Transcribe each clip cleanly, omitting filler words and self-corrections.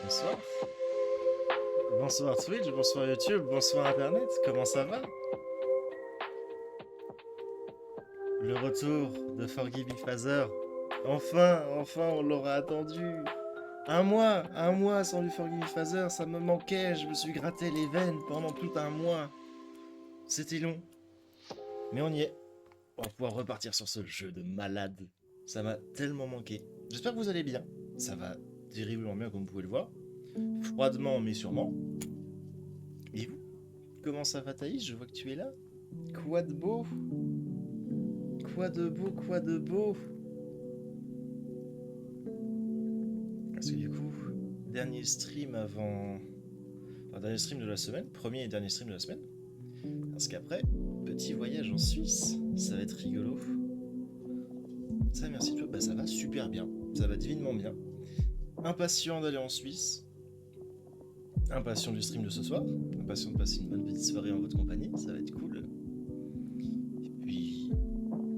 Bonsoir. Bonsoir Twitch, bonsoir YouTube, bonsoir Internet, comment ça va? Le retour de Forgive Me Father. Enfin, on l'aura attendu. Un mois sans du Forgive Me Father, ça me manquait, je me suis gratté les veines pendant tout un mois. C'était long, mais on y est. On va pouvoir repartir sur ce jeu de malade. Ça m'a tellement manqué. J'espère que vous allez bien. Ça va terriblement bien comme vous pouvez le voir. Froidement mais sûrement. Et vous? Comment ça va Thaïs? Je vois que tu es là. Quoi de beau? Quoi de beau, quoi de beau? Parce que du coup, dernier stream avant... Enfin, dernier stream de la semaine. Premier et dernier stream de la semaine. Parce qu'après, petit voyage en Suisse. Ça va être rigolo. Ça, merci toi. Bah ça va super bien. Ça va divinement bien. Impatient d'aller en Suisse. Impatient du stream de ce soir. Impatient de passer une bonne petite soirée en votre compagnie. Ça va être cool. Et puis...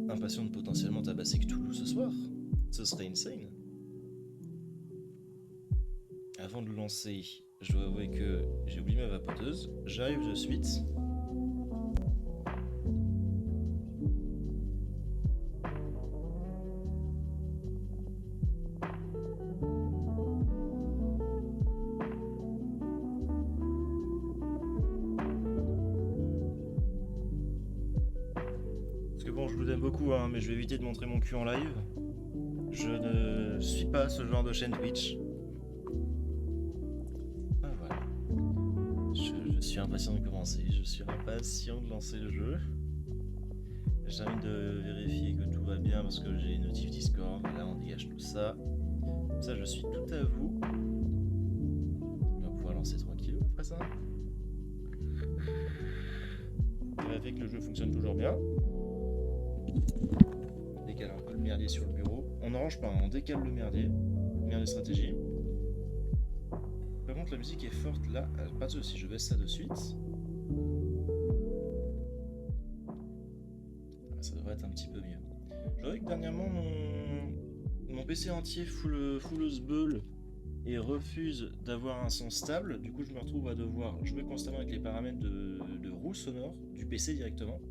impatient de potentiellement tabasser Cthulhu ce soir. Ce serait insane. Avant de le lancer, je dois avouer que j'ai oublié ma vapoteuse. J'arrive de suite. Parce que bon, je vous aime beaucoup, hein, mais je vais éviter de montrer mon cul en live. Je ne suis pas ce genre de chaîne Twitch. Ah voilà. Je suis impatient de commencer, je suis impatient de lancer le jeu. J'ai envie de vérifier que tout va bien parce que j'ai une notif Discord. Voilà, on dégage tout ça. Comme ça, je suis tout à vous. On va pouvoir lancer tranquille après ça. Vérifier que le jeu fonctionne toujours bien. On décale un peu le merdier sur le bureau. On n'arrange pas, hein, on décale le merdier. Merdier stratégie. Par contre, la musique est forte là. Pas de soucis, je baisse ça de suite. Ça devrait être un petit peu mieux. Je dirais que dernièrement, mon PC entier full sbeul et refuse d'avoir un son stable. Du coup, je me retrouve à devoir jouer constamment avec les paramètres de roue sonore du PC directement.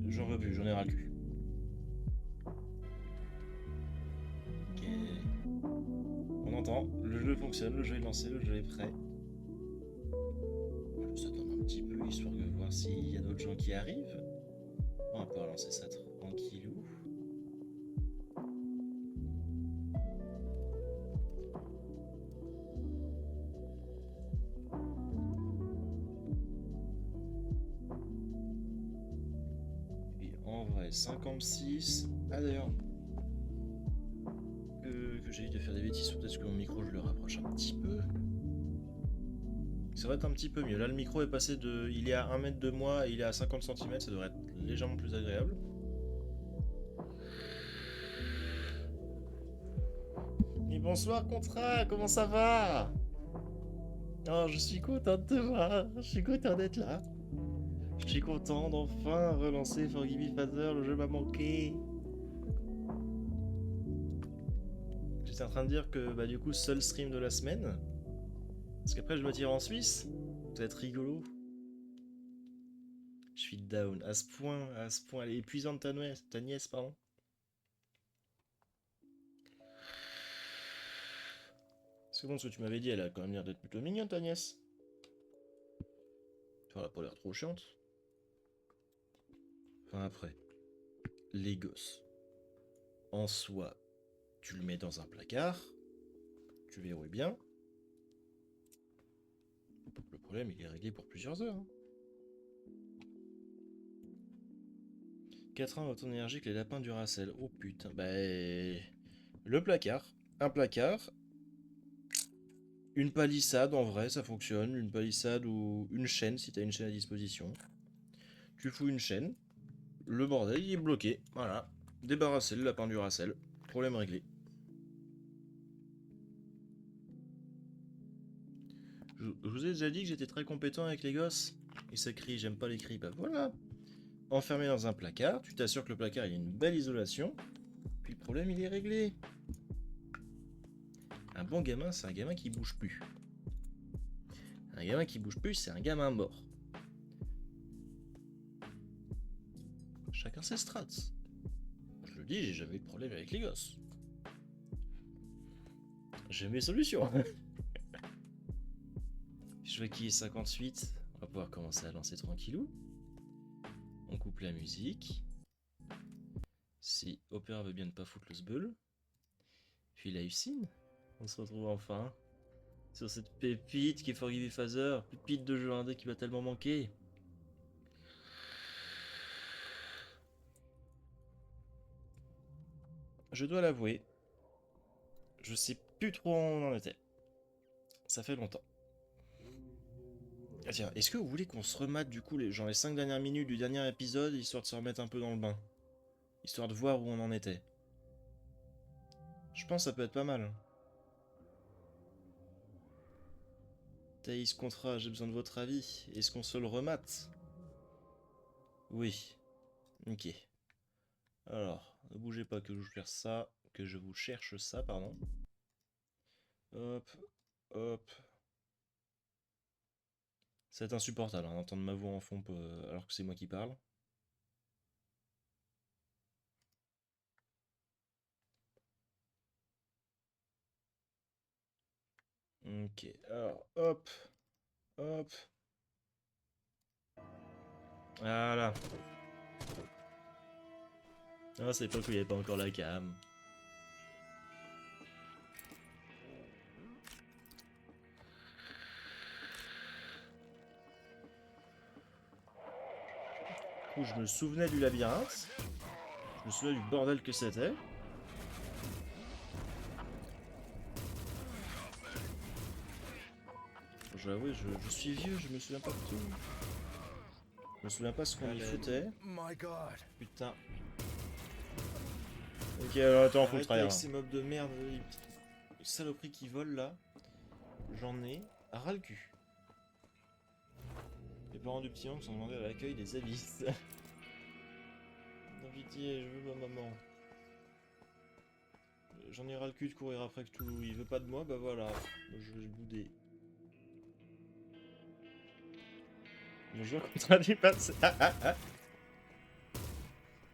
J'en veux plus, j'en ai ras le cul. Ok. On entend, le jeu fonctionne, le jeu est lancé, le jeu est prêt. Je vais attendre un petit peu histoire de voir s'il y a d'autres gens qui arrivent. On va pouvoir lancer ça tranquillou. Et en vrai, 56. Ah d'ailleurs, que j'ai évité de faire des bêtises, peut-être que mon micro je le rapproche un petit peu. Ça va être un petit peu mieux. Là, le micro est passé de... il est à 1 mètre de moi et il est à 50 cm, ça devrait être légèrement plus agréable. Et bonsoir Contra, comment ça va? Oh, je suis content de te voir, je suis content d'être là. Je suis content d'enfin relancer Forgive Me Father, le jeu m'a manqué. J'étais en train de dire que bah du coup seul stream de la semaine. Parce qu'après je me tire en Suisse. Ça va être rigolo. Je suis down, à ce point, elle est épuisante ta nièce, pardon. C'est bon, ce que tu m'avais dit, elle a quand même l'air d'être plutôt mignonne ta nièce. Elle a pas l'air trop chiante. Enfin après, les gosses. En soi, tu le mets dans un placard, tu verrouilles bien. Le problème, il est réglé pour plusieurs heures. 4 ans autant d'énergie que les lapins du Racel. Oh putain, bah... Le placard. Un placard. Une palissade, en vrai, ça fonctionne. Une palissade ou une chaîne, si t'as une chaîne à disposition. Tu fous une chaîne. Le bordel, il est bloqué. Voilà. Débarrasser le lapin du Racel. Problème réglé. Je vous ai déjà dit que j'étais très compétent avec les gosses. Et ça crie, j'aime pas les cris. Bah voilà. Enfermé dans un placard, tu t'assures que le placard il a une belle isolation. Puis le problème il est réglé. Un bon gamin, c'est un gamin qui bouge plus. Un gamin qui bouge plus, c'est un gamin mort. Chacun ses strats. Je le dis, j'ai jamais eu de problème avec les gosses. J'ai mes solutions. Je vois qui est 58. On va pouvoir commencer à lancer tranquillou. On coupe la musique. Si Opéra veut bien ne pas foutre le sbeul. Puis la Lucine. On se retrouve enfin sur cette pépite qui est Forgive Me Father. Pépite de jeu indé qui va tellement manquer. Je dois l'avouer, je sais plus trop où on en était. Ça fait longtemps. Ah tiens, est-ce que vous voulez qu'on se remate du coup genre les 5 dernières minutes du dernier épisode, histoire de se remettre un peu dans le bain? Histoire de voir où on en était. Je pense que ça peut être pas mal. Thaïs Contra, j'ai besoin de votre avis. Est-ce qu'on se le remate? Oui. Ok. Alors, ne bougez pas que je vous cherche ça. Que je vous cherche ça, pardon. Hop, hop. C'est insupportable d'entendre ma voix en fond alors que c'est moi qui parle. Ok, alors hop, hop. Voilà. Ah, c'est pas qu'il n'y avait pas encore la cam. Du coup, je me souvenais du labyrinthe. Je me souvenais du bordel que c'était. J'avoue, je suis vieux, je me souviens pas de tout. Je me souviens pas ce qu'on y foutait. Putain. Ok, alors attends, faut le tryhard. Avec ces mobs de merde, les saloperies qui volent là, j'en ai ras le cul. Les parents du petit oncle sont demandés à l'accueil des abysses. Non, pitié, je veux ma maman. J'en ai ras le cul de courir après que tout. Il veut pas de moi, bah voilà. Je vais le bouder. Bonjour, contrat du passé.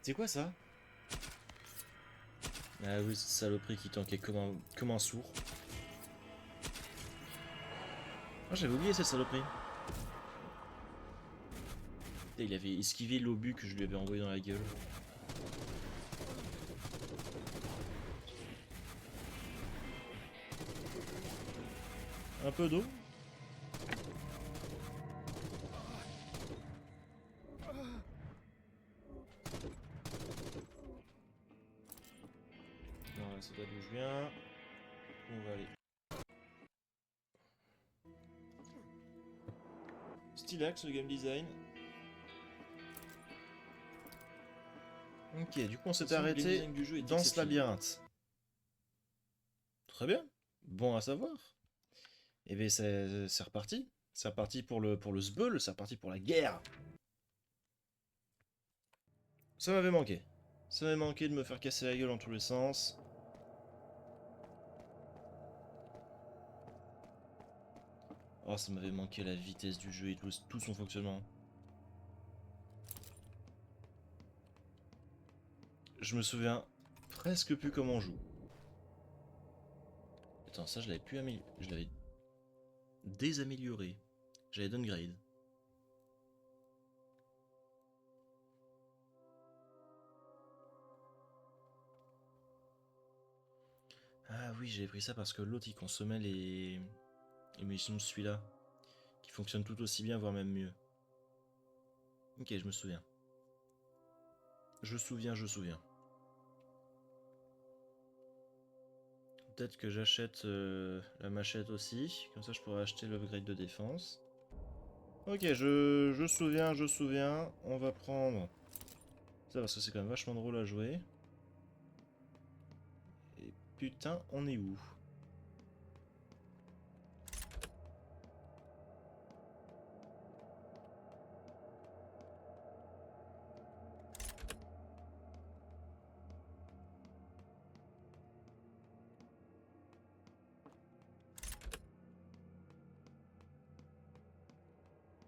C'est quoi ça? Ah oui, cette saloperie qui tankait comme un sourd. Ah, j'avais oublié cette saloperie. Il avait esquivé l'obus que je lui avais envoyé dans la gueule. Un peu d'eau. Non, c'est pas d'où je viens. On va aller. Stylax, le game design. Ok, du coup on s'est arrêté dans ce labyrinthe. Très bien. Bon à savoir. Et bien c'est reparti. C'est reparti pour le sbeul, c'est reparti pour la guerre. Ça m'avait manqué. Ça m'avait manqué de me faire casser la gueule dans tous les sens. Oh, ça m'avait manqué la vitesse du jeu et tout son fonctionnement. Je me souviens presque plus comment on joue. Attends, ça je l'avais plus amélioré. Je l'avais désamélioré. J'avais downgrade. Ah oui, j'avais pris ça parce que l'autre il consommait les munitions de celui-là. Qui fonctionnent tout aussi bien, voire même mieux. Ok, je me souviens. Je souviens. Peut-être que j'achète la machette aussi. Comme ça je pourrais acheter l'upgrade de défense. Ok, je souviens. On va prendre ça parce que c'est quand même vachement drôle à jouer. Et putain, on est où?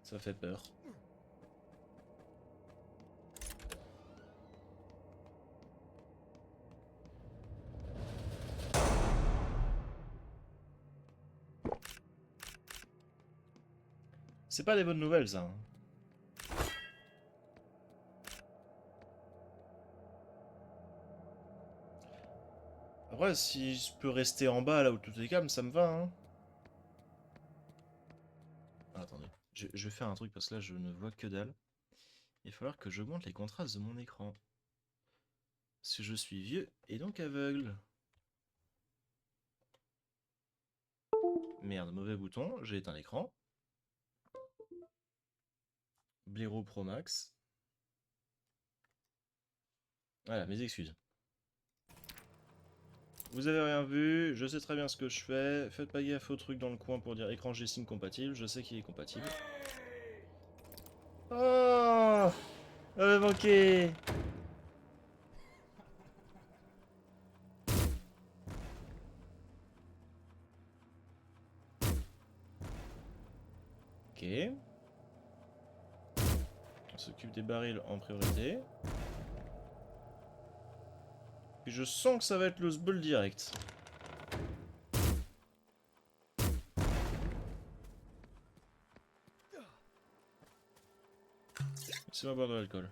Ça fait peur. C'est pas des bonnes nouvelles ça. Hein. Après, si je peux rester en bas là où tout est calme, ça me va. Hein. Ah, attendez, je vais faire un truc parce que là je ne vois que dalle. Il va falloir que j'augmente les contrastes de mon écran. Parce que je suis vieux et donc aveugle. Merde, mauvais bouton, j'ai éteint l'écran. Blaireau Pro Max. Voilà, mes excuses. Vous avez rien vu, je sais très bien ce que je fais. Faites pas gaffe au truc dans le coin pour dire écran G-Sync compatible, je sais qu'il est compatible. Oh, m'avait manqué. Ok. On s'occupe des barils en priorité. Puis je sens que ça va être le sbeul direct. Laissez-moi boire de l'alcool.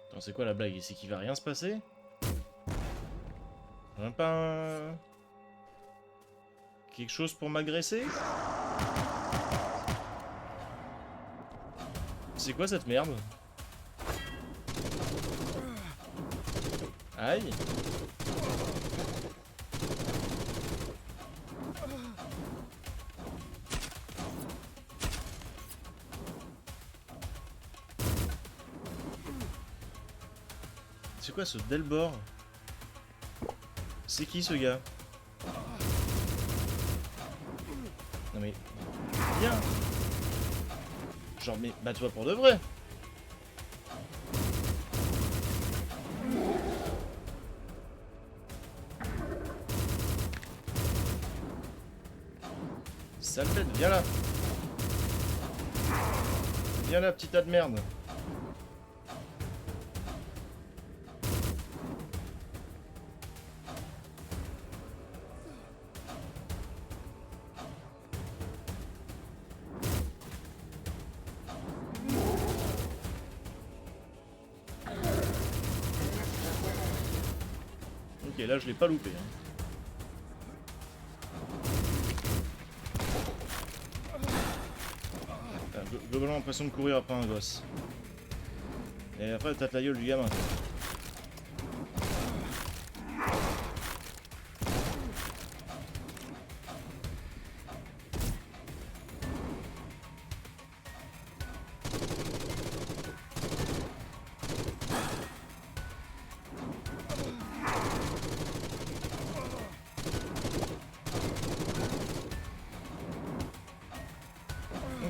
Attends, c'est quoi la blague ici? Qu'il va rien se passer? Même pas un... quelque chose pour m'agresser? C'est quoi cette merde? Aïe! C'est quoi ce Delbor? C'est qui ce gars? Non mais... Viens! Genre mais bats-toi pour de vrai! Sale tête, viens là! Viens là, petit tas de merde! Ok, là je l'ai pas loupé. Hein. Globalement, l'impression de courir après un gosse. Et après, t'as la gueule du gamin.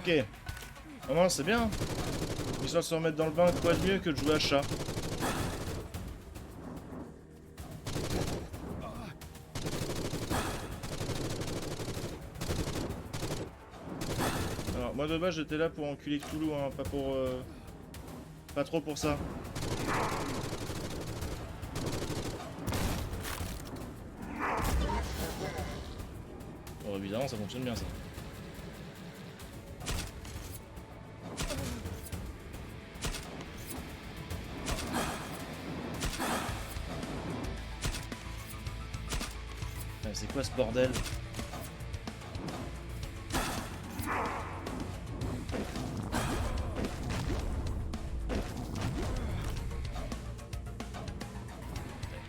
Ok. Ah non, c'est bien. Histoire de se remettre dans le bain, quoi de mieux que de jouer à chat. Alors, moi de base, j'étais là pour enculer Cthulhu, hein, pas pour... Pas trop pour ça. Bon, évidemment, ça fonctionne bien, ça. C'est quoi ce bordel?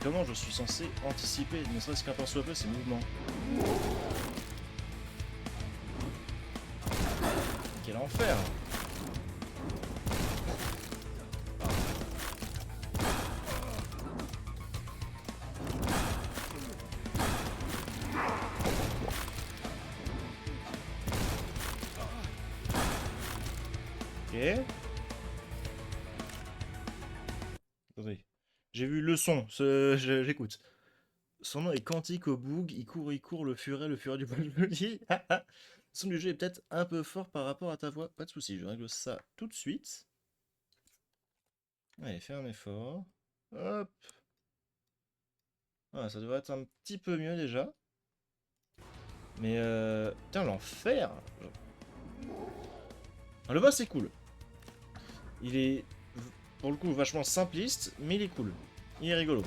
Comment je suis censé anticiper, ne serait-ce qu'un tant soit peu, ces mouvements? Quel enfer! Ok. Attendez. J'ai vu le son, j'écoute. Son nom est Quantique au boug, il court, le furet du Bolivie. Le son du jeu est peut-être un peu fort par rapport à ta voix. Pas de soucis, je règle ça tout de suite. Allez, fais un effort. Hop. Ah, ça devrait être un petit peu mieux déjà. Mais putain, l'enfer! Ah, le boss est cool. Il est, pour le coup, vachement simpliste, mais il est cool. Il est rigolo.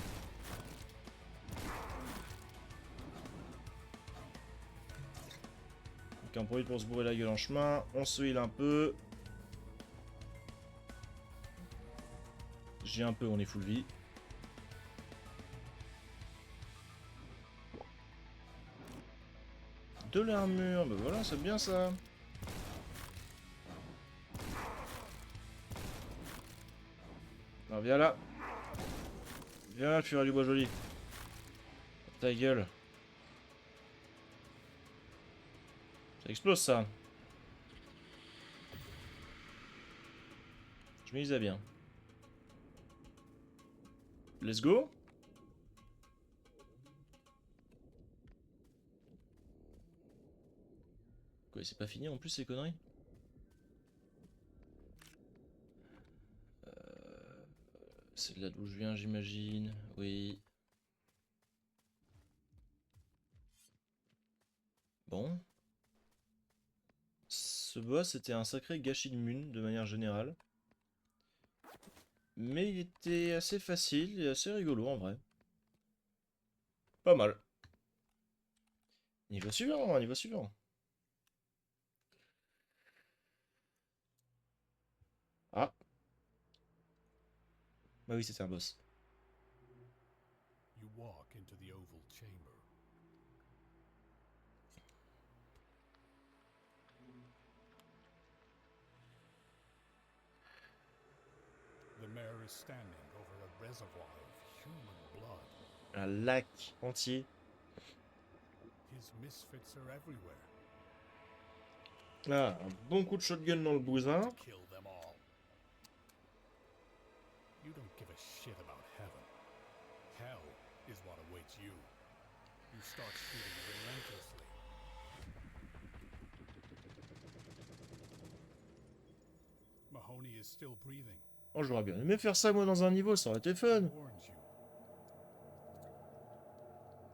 Donc on profite pour se bourrer la gueule en chemin. On se heal un peu. J'ai un peu, on est full vie. De l'armure, bah voilà, c'est bien ça. Alors viens là. Viens là, le furet du bois joli. Ta gueule. Ça explose ça. Je me disais bien. Let's go. Quoi, c'est pas fini en plus ces conneries? C'est de là d'où je viens, j'imagine. Oui. Bon. Ce boss était un sacré gâchis de mun de manière générale. Mais il était assez facile et assez rigolo en vrai. Pas mal. Niveau suivant, niveau suivant. Ah. Bah oui, c'était un boss. You walk into the oval chamber. The mayor is standing over a reservoir of human blood. Un lac entier. His misfits are everywhere. Ah, un bon coup de shotgun dans le bousin. Kill them all. You don't give a shit about heaven. Hell is what awaits you. You start shooting relentlessly. Mahoney is still breathing. Oh, j'aurais bien aimé faire ça moi dans un niveau, ça aurait été fun. He warns you.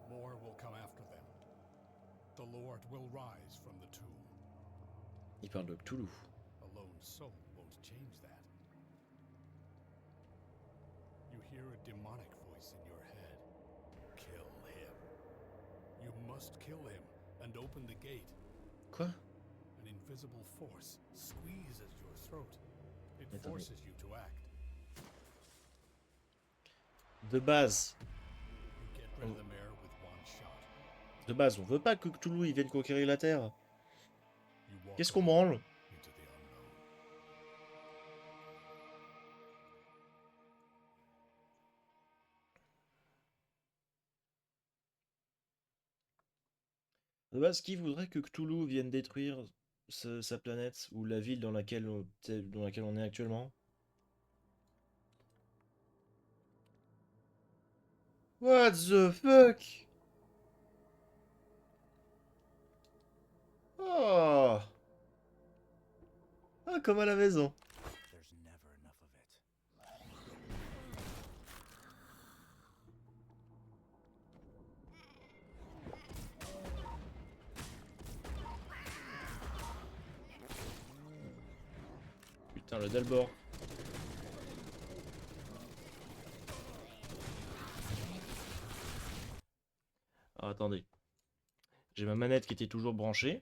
More will come after them. The Lord will rise from the tomb. Il parle de Cthulhu. A lone soul won't change that. You hear a demonic voice in your head. Kill him. You must kill him and open the gate. Quoi? An invisible force squeezes your throat. It Attendez. forces you to act. De base. You get rid of the mayor with one shot. De base, on veut pas que Cthulhu il vienne conquérir la Terre. You walk Qu'est-ce qu'on alone branle? into the unknown. De base, qui voudrait que Cthulhu vienne détruire sa planète ou la ville dans laquelle on est actuellement? What the fuck? Oh! Ah, comme à la maison. There's never enough of it. Putain, le Delbor. Ah, attendez. J'ai ma manette qui était toujours branchée.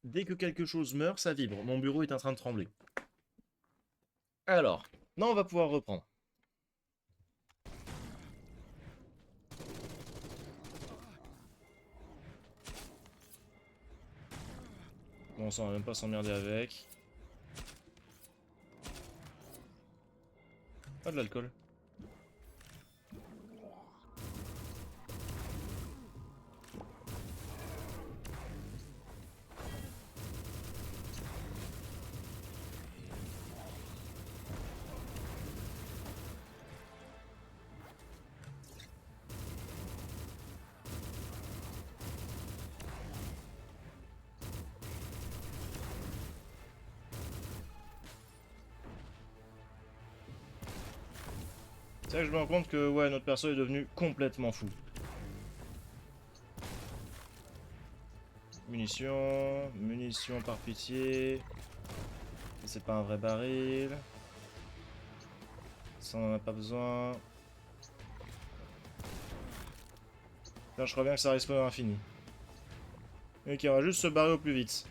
Dès que quelque chose meurt, ça vibre. Mon bureau est en train de trembler. Alors, non, on va pouvoir reprendre. Bon, ça, on va même pas s'emmerder avec. Pas de l'alcool. C'est vrai que je me rends compte que ouais, notre perso est devenu complètement fou. Munitions, munitions par pitié. C'est pas un vrai baril. Ça on en a pas besoin. Là, je crois bien que ça respawn à l'infini. Ok, on va juste se barrer au plus vite.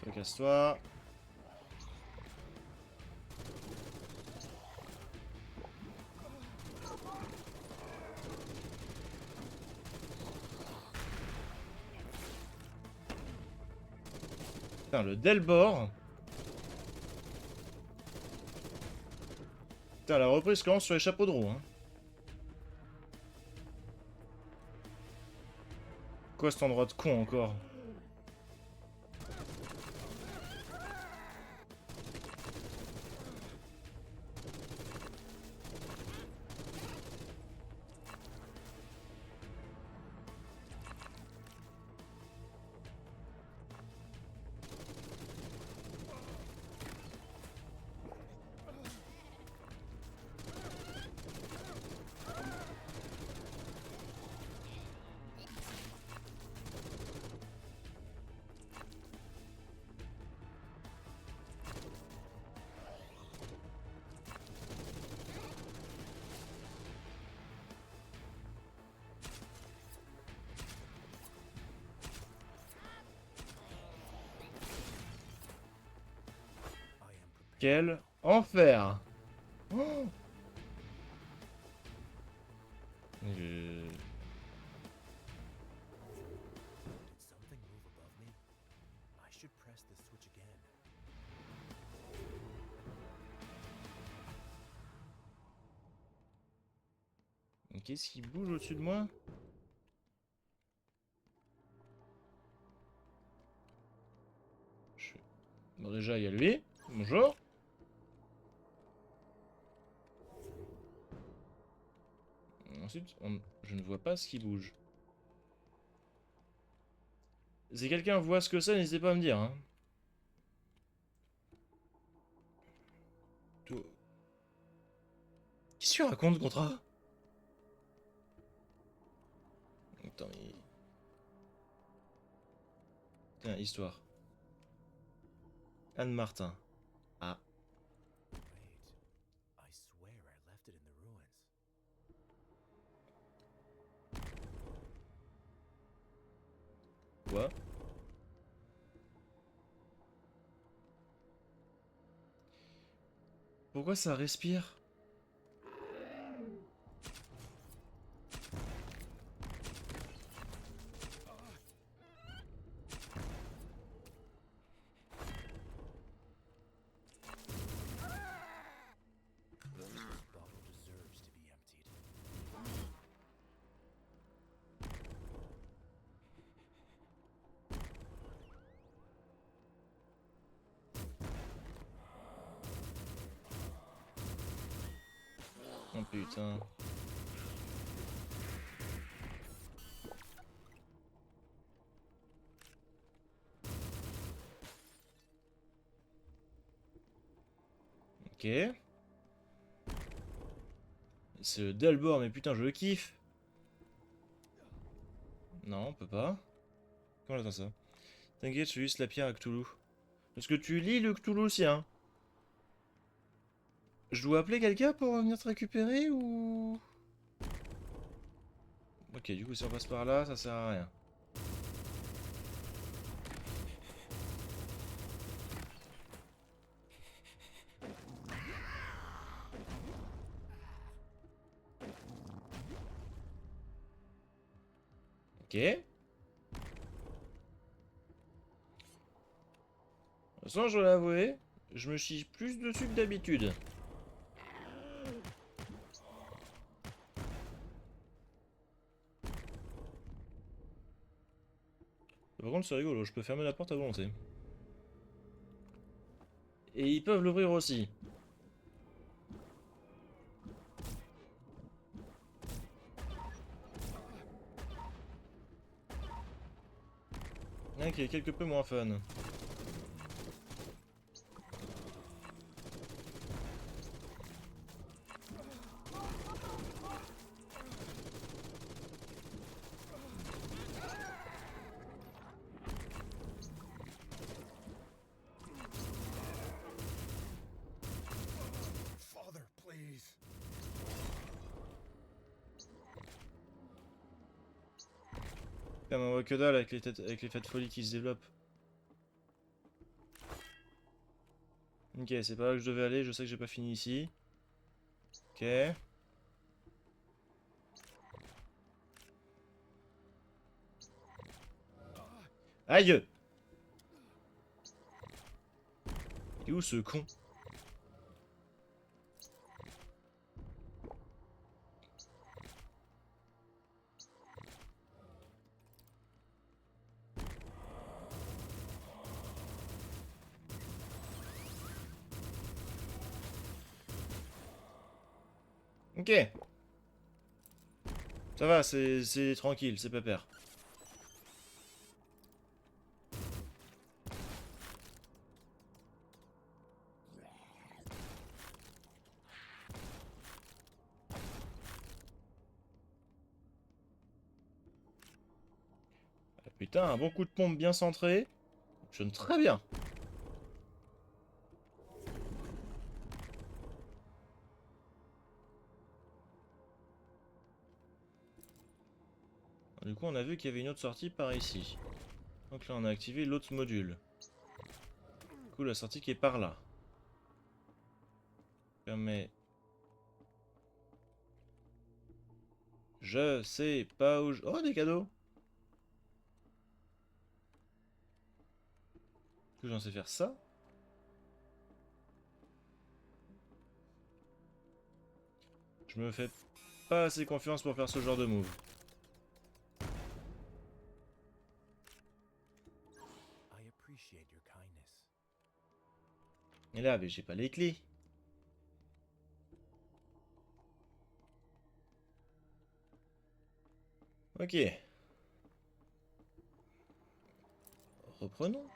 Toi, casse-toi. Putain, le Delbor. Putain, la reprise commence sur les chapeaux de roue. Hein. Quoi cet endroit de con encore? Quel enfer! Oh Je- Did something move above me? I should press the switch again. Qu'est-ce qui bouge au-dessus de moi? Je- Bon, déjà, il y a lui. Bonjour. Ensuite, je ne vois pas ce qui bouge. Si quelqu'un voit ce que c'est, n'hésitez pas à me dire. Hein. Toi- Qu'est-ce que tu racontes, contrat? Attends, tiens, histoire. Anne Martin. Ah, Wait, I swear I left it in the ruins. quoi? Pourquoi ça respire? This bottle deserves to be emptied. Oh putain. Ok. C'est le Delbor, mais putain, je le kiffe. Non, on peut pas. Comment j'attends ça? T'inquiète, je juste la pierre à Cthulhu. Est-ce que tu lis le Cthulhucien? Je dois appeler quelqu'un pour venir te récupérer ou... Ok, du coup, si on passe par là, ça sert à rien. Ok. De toute façon, je dois l'avouer, je me chie plus dessus que d'habitude. Par contre, c'est rigolo, je peux fermer la porte à volonté. Et ils peuvent l'ouvrir aussi. Ok, quelque peu moins fun. Father, please. Putain, mais on voit que dalle avec les faits de folie qui se développent. Ok, c'est pas là que je devais aller, je sais que j'ai pas fini ici. Ok. Aïe! Il est où ce con? Ok. Ça va, c'est tranquille, c'est pépère. Ah, putain, un bon coup de pompe bien centré. Fonctionne très bien. Du coup, on a vu qu'il y avait une autre sortie par ici. Donc là, on a activé l'autre module. Du coup, la sortie qui est par là. Permet... Je sais pas où je... Oh, des cadeaux! Du coup, j'en sais faire ça. Je me fais pas assez confiance pour faire ce genre de move. I appreciate your kindness. Et là, mais j'ai pas les clés. Ok. Reprenons.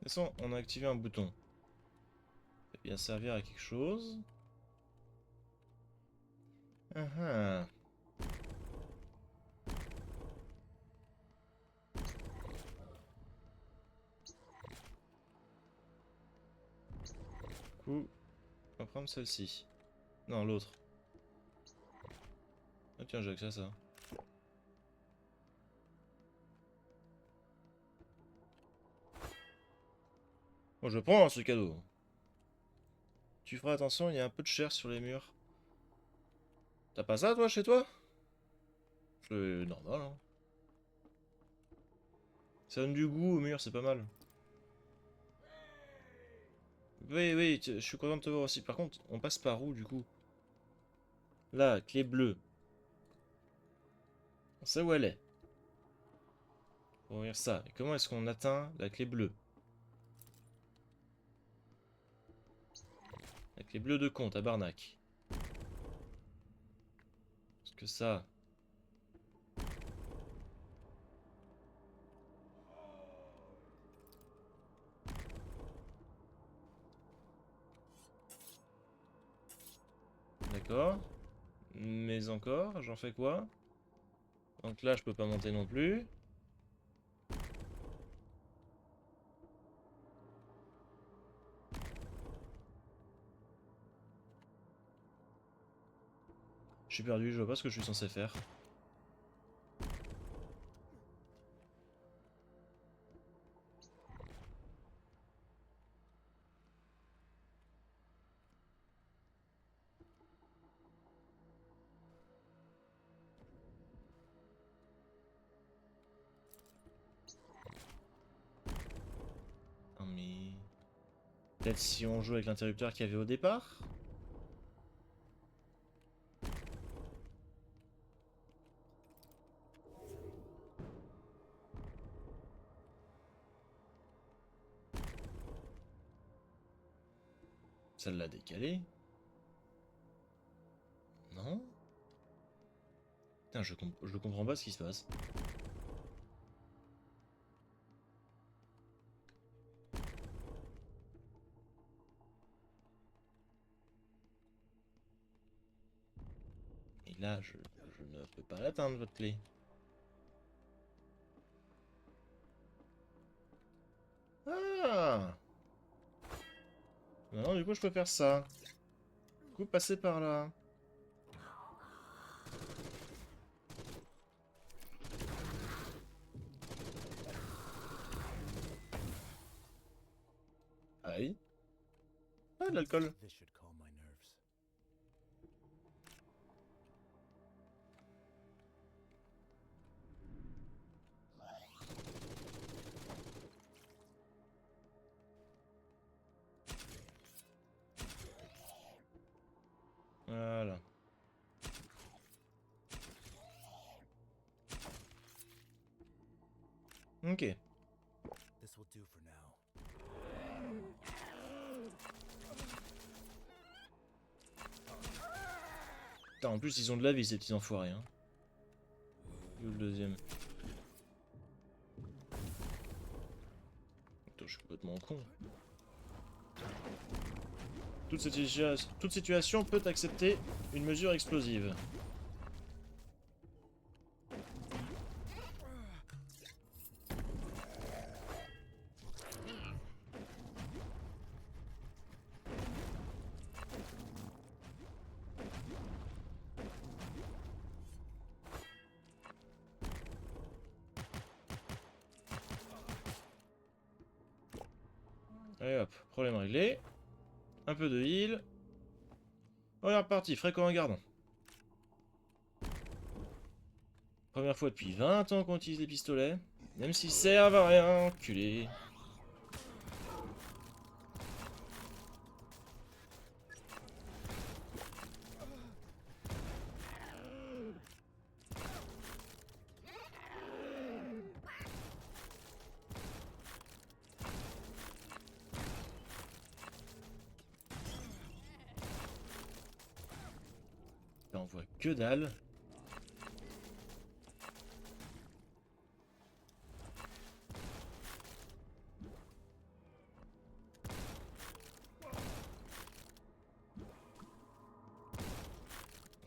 De toute façon, on a activé un bouton. Ça va bien servir à quelque chose. Ah ah. Du coup, on va prendre celle-ci. Non, l'autre. Ah tiens, j'ai accès à ça. Bon, je prends ce cadeau. Tu feras attention, il y a un peu de chair sur les murs. T'as pas ça, toi, chez toi? C'est normal, hein. Ça donne du goût au mur, c'est pas mal. Oui, oui, je suis content de te voir aussi. Par contre, on passe par où, du coup? Là, clé bleue. On sait où elle est. Pour ouvrir ça. Et comment est-ce qu'on atteint la clé bleue? La clé bleue de compte à Barnac. Est-ce que ça... D'accord. Mais encore, j'en fais quoi? Donc là, je peux pas monter non plus. Je suis perdu, je vois pas ce que je suis censé faire. Oh mais... Peut-être si on joue avec l'interrupteur qu'il y avait au départ? Ça l'a décalé? Non? Putain, je comprends pas ce qui se passe. Et là, je ne peux pas l'atteindre, votre clé. Ah! Non, du coup, je peux faire ça. Du coup, passer par là. Aïe. Ah, de l'alcool. This should calm my nerves. Voilà. Ok. This will do for now. Putain, en plus, ils ont de la vie, ces petits enfoirés. Hein. Où le deuxième? Putain, je suis complètement con. Toute situation peut accepter une mesure explosive. Allez hop, problème réglé. Un peu de heal. On est reparti, frais comme un gardon. Première fois depuis 20 ans qu'on utilise les pistolets. Même s'ils servent à rien, enculé. Là, on voit que dalle.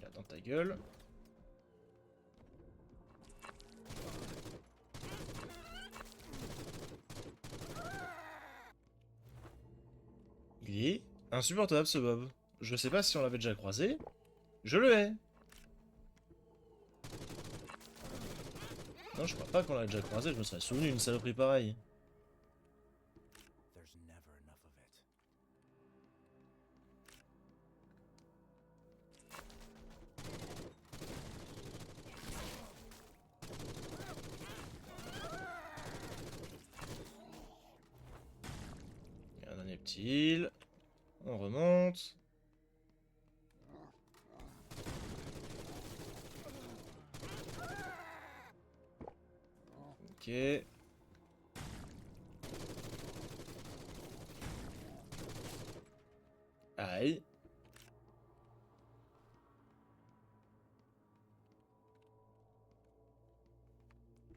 Là, dans ta gueule. Il est insupportable ce Bob. Je sais pas si on l'avait déjà croisé. Je le hais. Non, je crois pas qu'on l'ait déjà croisé, je me serais souvenu d'une saloperie pareille. There's never enough of it. Il y a un dernier petit heal. On remonte. Ok. Aïe.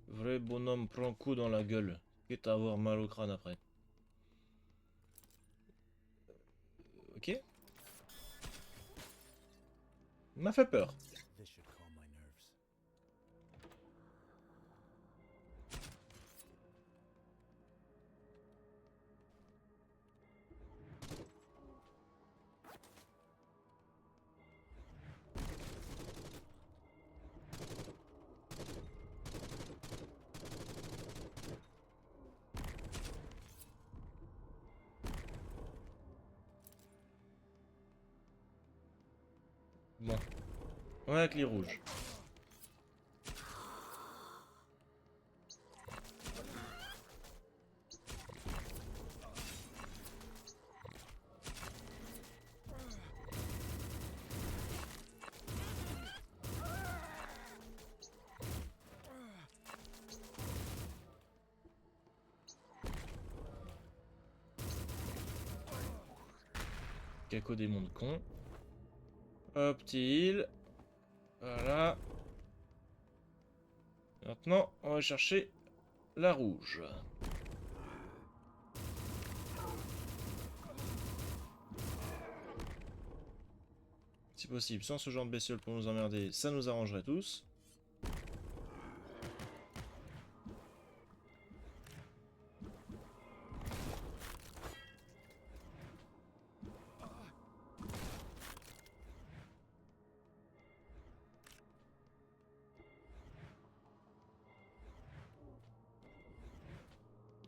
Vrai bonhomme prend coup dans la gueule. Quitte à avoir mal au crâne après. Ok. Il m'a fait peur. This should calm my nerves. Bon. On a la clé rouge. Caco des mondes cons. Hop, petit heal. Voilà. Maintenant, on va chercher la rouge. Si possible, sans ce genre de bestiole pour nous emmerder, ça nous arrangerait tous.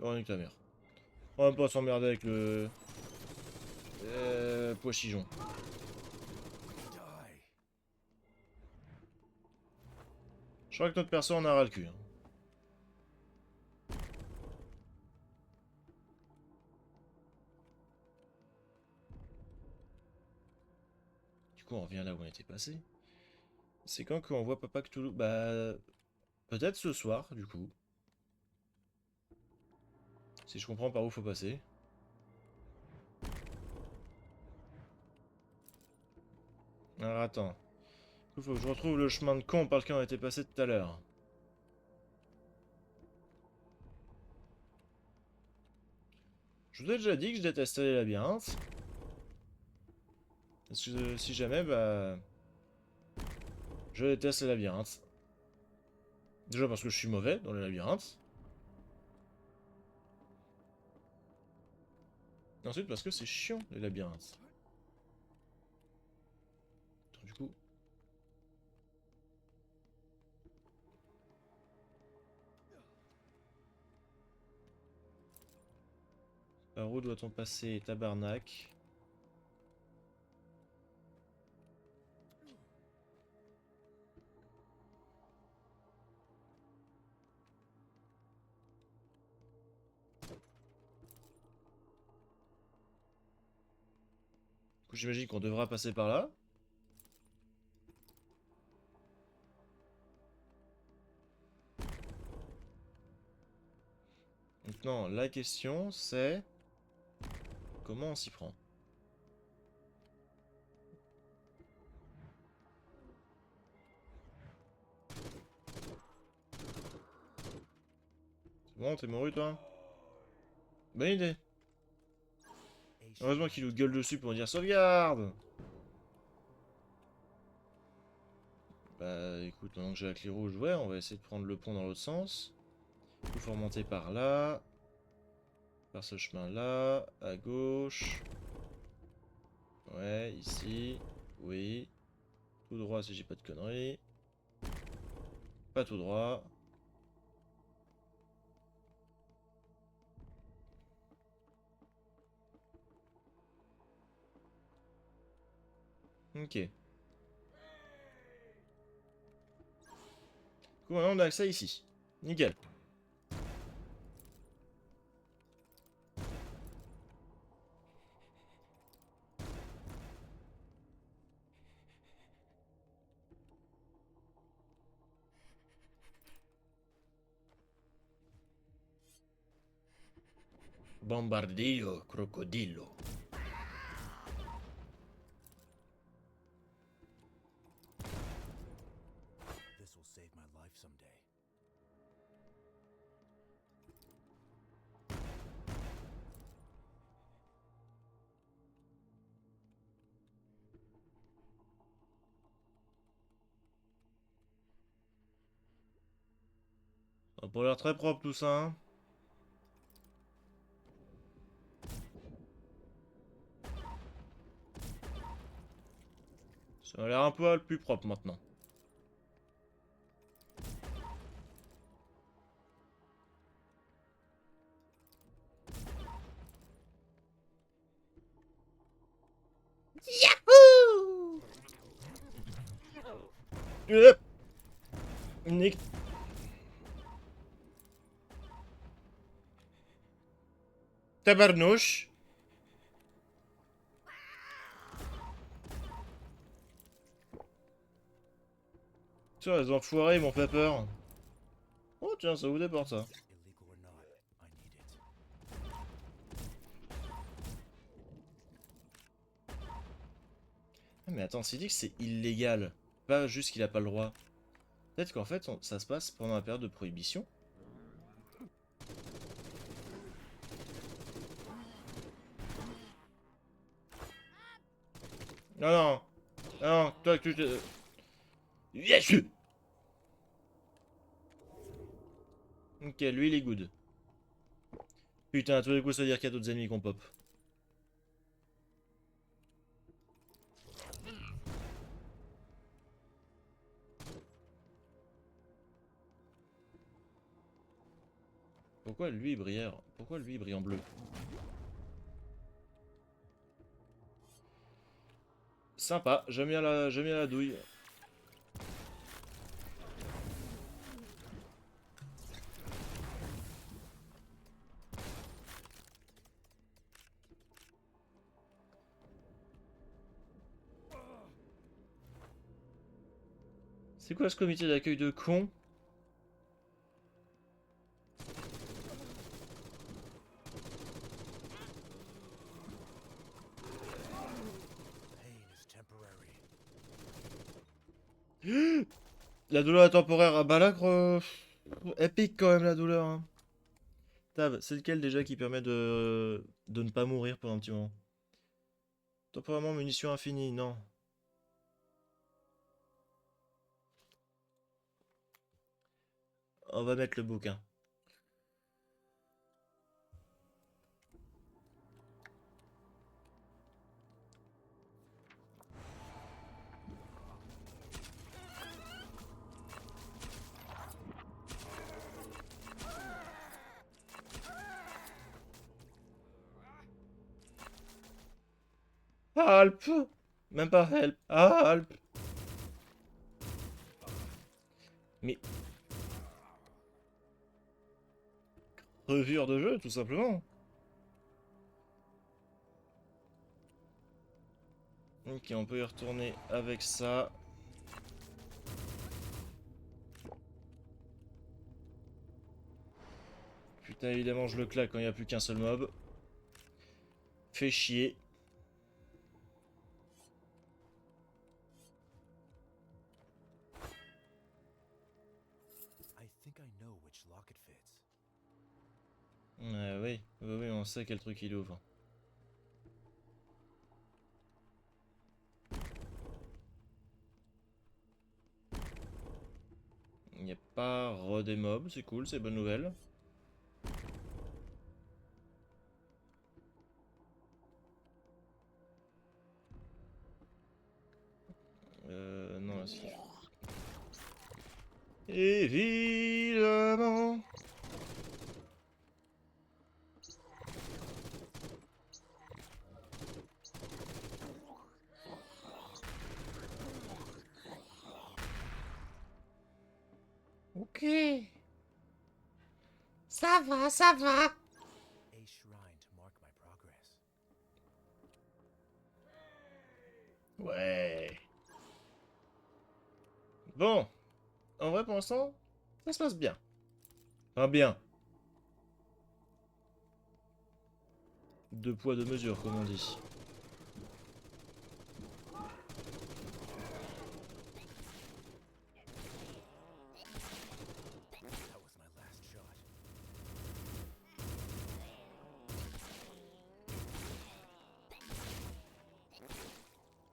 Oh, nique ta mère. On va pas s'emmerder avec le... pois chichon. Die. Je crois que notre perso en a ras le cul. Hein. Du coup, on revient là où on était passé. C'est quand qu'on voit Papa Cthulhu? Bah... Peut-être ce soir, du coup. Si je comprends par où faut passer. Alors attends. Il faut que je retrouve le chemin de con par lequel on était passé tout à l'heure. Je vous ai déjà dit que je détestais les labyrinthes. Parce que si jamais, bah... Je déteste les labyrinthes. Déjà parce que je suis mauvais dans les labyrinthes. Et ensuite parce que c'est chiant, les labyrinthes. Attends, du coup... Par où doit-on passer, tabarnak? Du coup, j'imagine qu'on devra passer par là. Maintenant, la question, c'est... Comment on s'y prend? C'est bon, t'es mouru, toi? Bonne idée. Heureusement qu'il nous gueule dessus pour dire sauvegarde. Bah écoute, maintenant que j'ai la clé rouge, ouais, on va essayer de prendre le pont dans l'autre sens. Il faut remonter par là. Par ce chemin-là, à gauche. Ouais, ici. Oui. Tout droit si j'ai pas de conneries. Pas tout droit. Ok. Du coup, maintenant on a accès ici. Nickel. Bombardillo, crocodilo. This will save my life someday. Ça a pas l'air très propre tout ça, hein. Ça a l'air un peu plus propre maintenant. Yahoo! Nick. Tabarnouche. Tiens, les enfoirés m'ont fait peur. Oh tiens, ça vous déporte ça. Illegal or not, I need it. Ah, mais attends, s'il dit que c'est illégal, pas juste qu'il a pas le droit. Peut-être qu'en fait, ça se passe pendant la période de prohibition. Non, non. Non, toi, tu te... Yes! Ok, lui, il est good. Putain, à tous les coups, ça veut dire qu'il y a d'autres ennemis qu'on pop. Pourquoi lui, il brille? Pourquoi lui, il brille en bleu? Sympa, j'aime bien la douille. C'est quoi ce comité d'accueil de cons? Pain is temporary. La douleur est temporaire. Ah bah là, épique quand même la douleur. Hein. Tab, c'est lequel déjà qui permet de ne pas mourir pendant un petit moment? Temporairement, munitions infinies, non. On va mettre le bouquin. Help! Même pas help. Help! Mais... Revure de jeu, tout simplement. Ok, on peut y retourner avec ça. Putain, évidemment, je le claque quand il n'y a plus qu'un seul mob. Fait chier. I think I know which lock it fits. Oui, oui, oui, on sait quel truc il ouvre. Il n'y a pas des mobs, c'est cool, c'est bonne nouvelle. Non, si. Évidemment. Ok. Ça va, ça va. A shrine to mark my progress. Ouais. Bon. En vrai, pour l'instant, ça se passe bien. Enfin, bien. Deux poids, deux mesures, comme on dit. That was my last shot.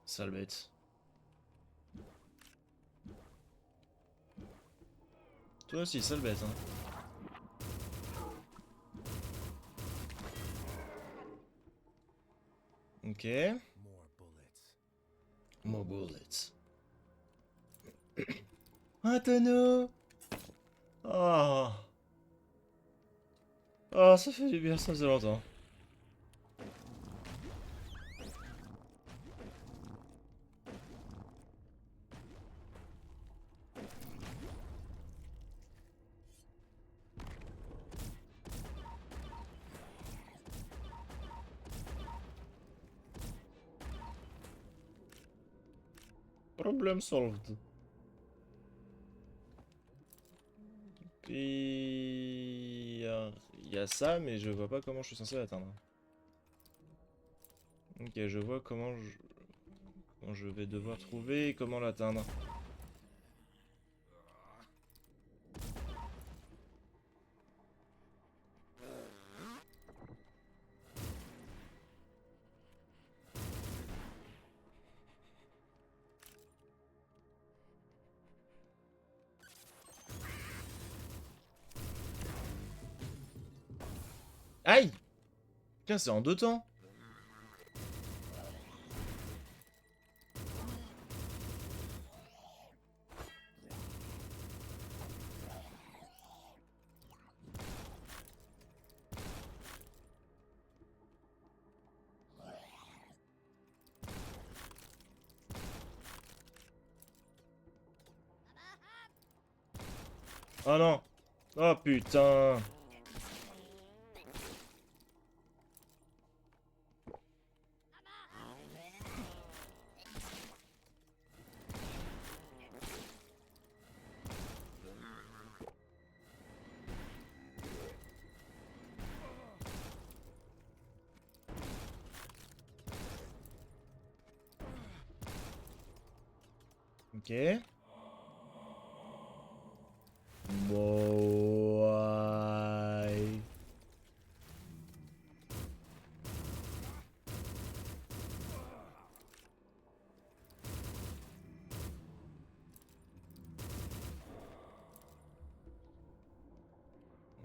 Sale bête. Toi aussi, sale bête, hein. Ok. More bullets. More bullets. Un tonneau. Oh. Oh, ça fait du bien, ça faisait longtemps. Problem solved. Puis... il y a ça, mais je vois pas comment je suis censé l'atteindre. Ok, je vois comment je vais devoir trouver et comment l'atteindre. Aïe! Tiens, c'est en deux temps. Oh non! Oh putain! Ok. Boy.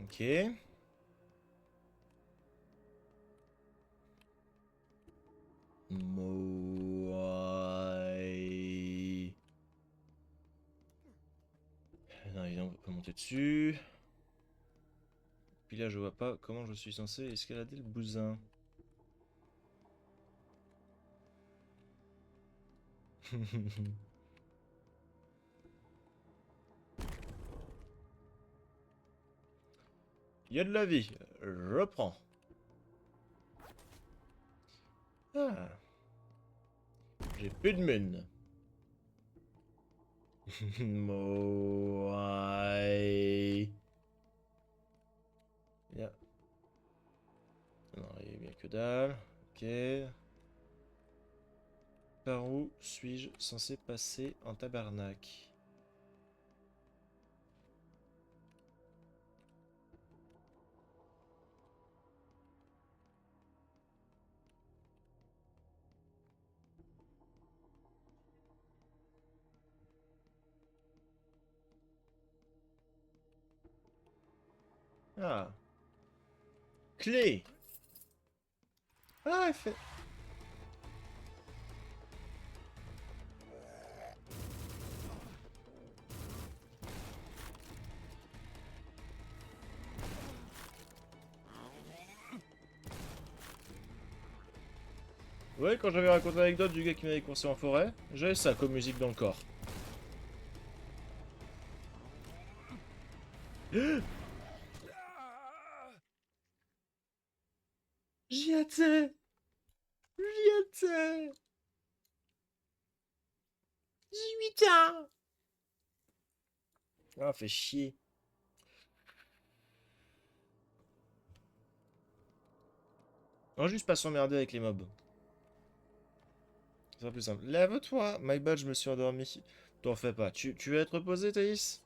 Ok. Moai. Non, évidemment, on peut pas monter dessus. Puis là, je vois pas comment je suis censé escalader le bousin. Il y a de la vie. Je reprends. Ah. J'ai plus de mine. Moai. Yeah. Non, il y a bien que dalle. Ok. Par où suis-je censé passer en tabarnak? Ah. Clé. Ah, elle fait... Ouais, quand j'avais raconté l'anecdote du gars qui m'avait coincé en forêt, j'avais ça comme musique dans le corps. J'y étais! J'y étais! 18 ans! Ah, fait chier. On va juste pas s'emmerder avec les mobs. C'est plus simple. Lève-toi. My bad, je me suis endormi. T'en fais pas. Tu veux être reposé, Thaïs?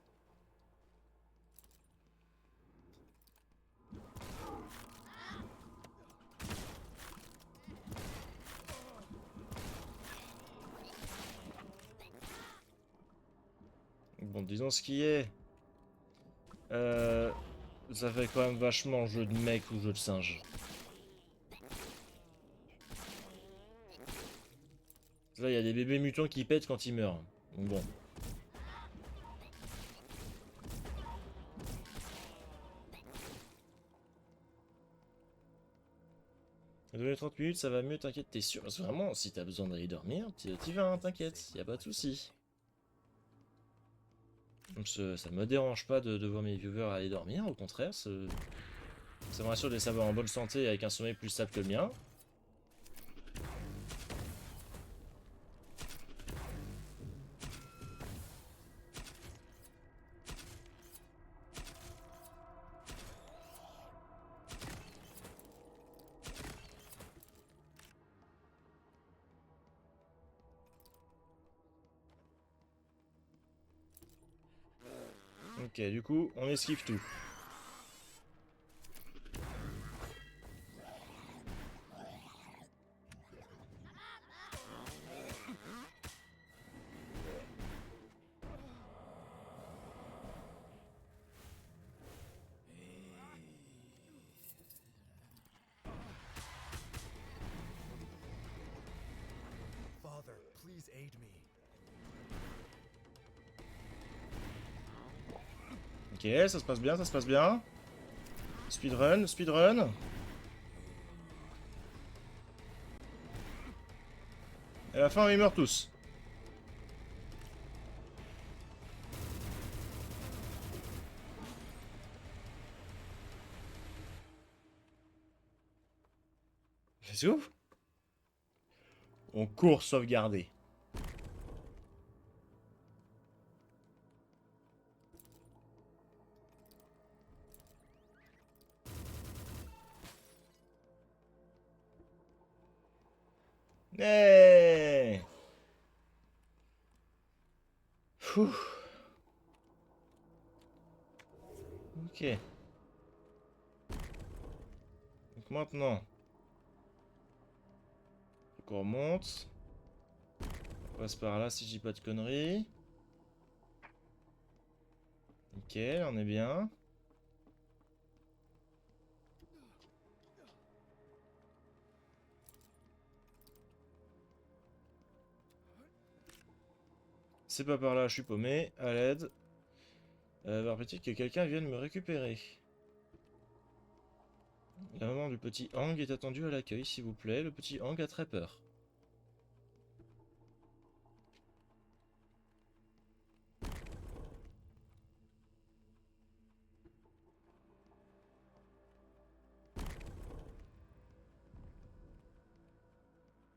Bon, disons ce qui est. Ça fait quand même vachement jeu de mec ou jeu de singe. Là, il y a des bébés mutants qui pètent quand ils meurent. Donc bon. Dans les 30 minutes, ça va mieux, t'inquiète, t'es sûr. Parce que vraiment, si t'as besoin d'aller dormir, t'y vas, hein, t'inquiète, y a pas de souci. Ça me dérange pas de voir mes viewers aller dormir, au contraire, ça me rassure de les savoir en bonne santé avec un sommeil plus stable que le mien. Ok, du coup, on esquive tout. Father, please aid me. Ok, ça se passe bien, ça se passe bien. Speedrun, speedrun. Et à la fin, ils meurent tous. C'est ouf. On court sauvegarder. Hey. Fouh. Ok. Donc maintenant, faut qu'on remonte. On passe par là si je dis pas de conneries. Ok, on est bien. C'est pas par là, je suis paumé. À l'aide. Alors petit que quelqu'un vienne me récupérer. La maman du petit Hang est attendue à l'accueil, s'il vous plaît. Le petit Hang a très peur.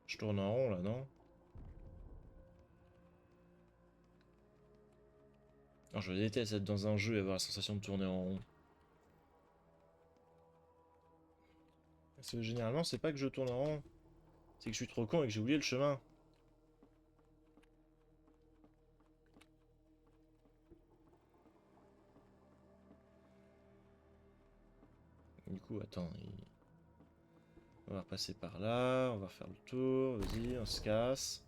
Je tourne en rond là, non? Non, je déteste être dans un jeu et avoir la sensation de tourner en rond. Parce que généralement, c'est pas que je tourne en rond. C'est que je suis trop con et que j'ai oublié le chemin. Du coup, attends. On va repasser par là. On va faire le tour. Vas-y, on se casse.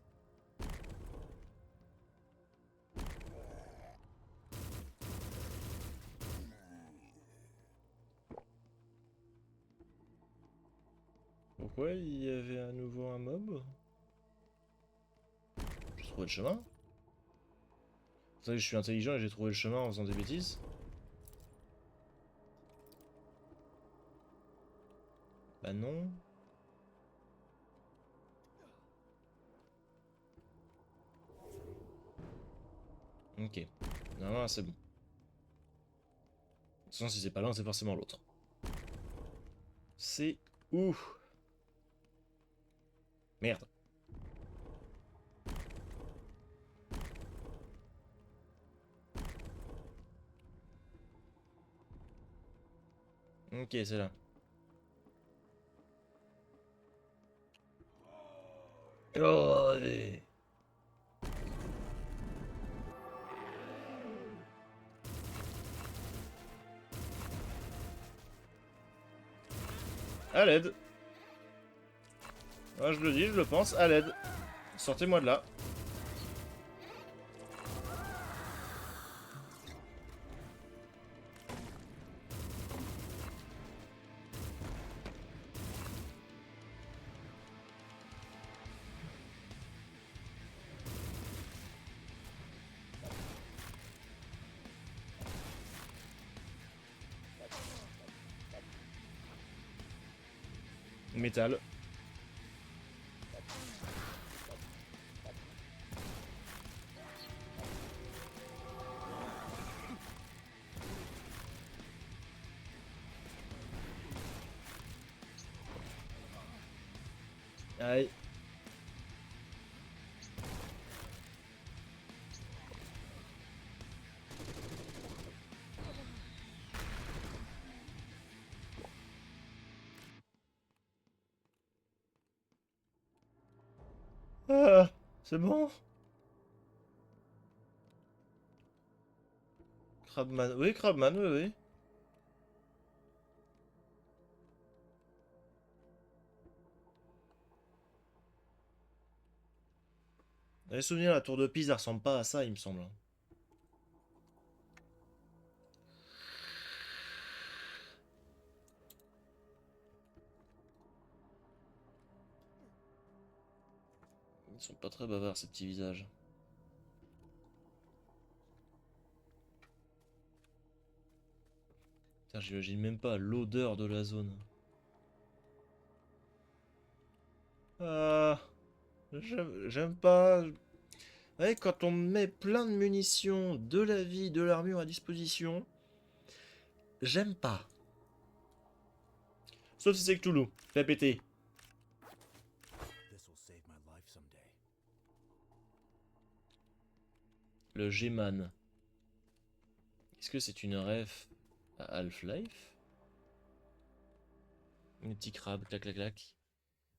Pourquoi il y avait à nouveau un mob? J'ai trouvé le chemin. Vous savez, je suis intelligent et j'ai trouvé le chemin en faisant des bêtises. Bah non. Ok. Non, c'est bon. De toute façon, si c'est pas l'un, c'est forcément l'autre. C'est où? Merde. Ok, c'est là. Oh, allez. À l'aide. Ouais, je le dis, je le pense, à l'aide. Sortez-moi de là. Métal. Aïe. Ah, c'est bon. Crabman, oui, Crabman, oui, oui. Les souvenirs, la tour de Pise, elle ressemble pas à ça, il me semble. Ils sont pas très bavards, ces petits visages. Putain, j'imagine même pas l'odeur de la zone. Ah, j'aime pas. Ouais, quand on met plein de munitions, de la vie, de l'armure à disposition, j'aime pas. Sauf si c'est Cthulhu. Fais péter. This'll save my life someday. Le G-Man. Est-ce que c'est une ref à Half-Life? Un petit crabe, clac clac clac.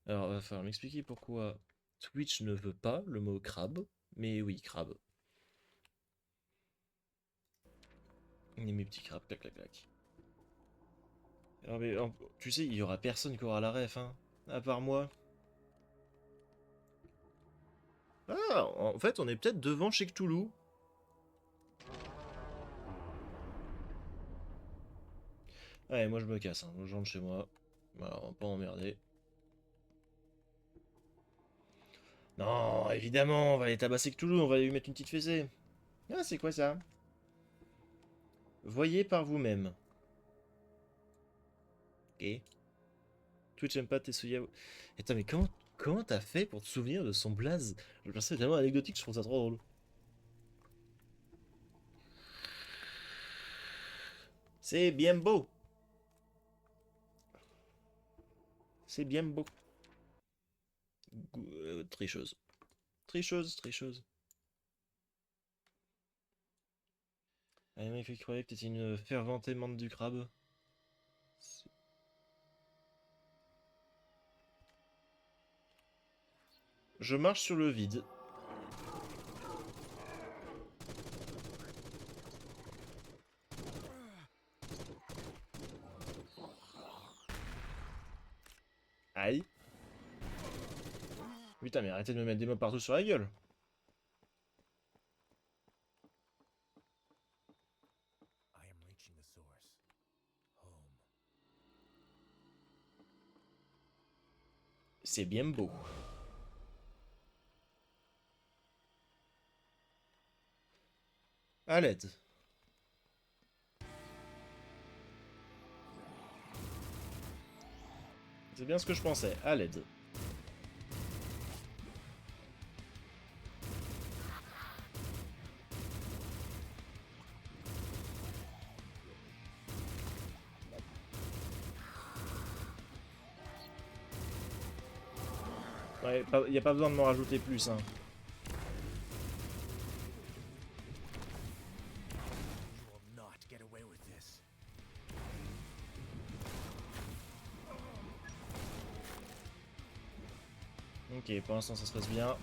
Alors, va falloir m'expliquer pourquoi Twitch ne veut pas le mot crabe. Mais oui, crabe. Et mes petits crabes, clac clac clac. Alors, mais, tu sais, il y aura personne qui aura la ref, hein. À part moi. Ah, en fait, on est peut-être devant chez Cthulhu. Ouais, moi je me casse, hein. Je rentre chez moi. Voilà, on va pas emmerder. Non, évidemment, on va aller tabasser Cthulhu, on va lui mettre une petite fessée. Ah, c'est quoi ça? Voyez par vous-même. Ok. Twitch aime pas Tetsuya. Attends, mais comment t'as fait pour te souvenir de son blaze? Je pense que c'est tellement anecdotique, je trouve ça trop drôle. C'est bien beau. C'est bien beau. Tricheuse. Tricheuse, tricheuse. Ah, mec, il croyait que t'étais une fervente aimante du crabe. Je marche sur le vide. Aïe. Putain, mais arrêtez de me mettre des mobs partout sur la gueule. I am reaching the source. Home. C'est bien beau. À l'aide. C'est bien ce que je pensais. À l'aide. Ouais, y a pas besoin de m'en rajouter plus, hein. You will not get away with this. Ok. Ok, pour l'instant ça se passe bien.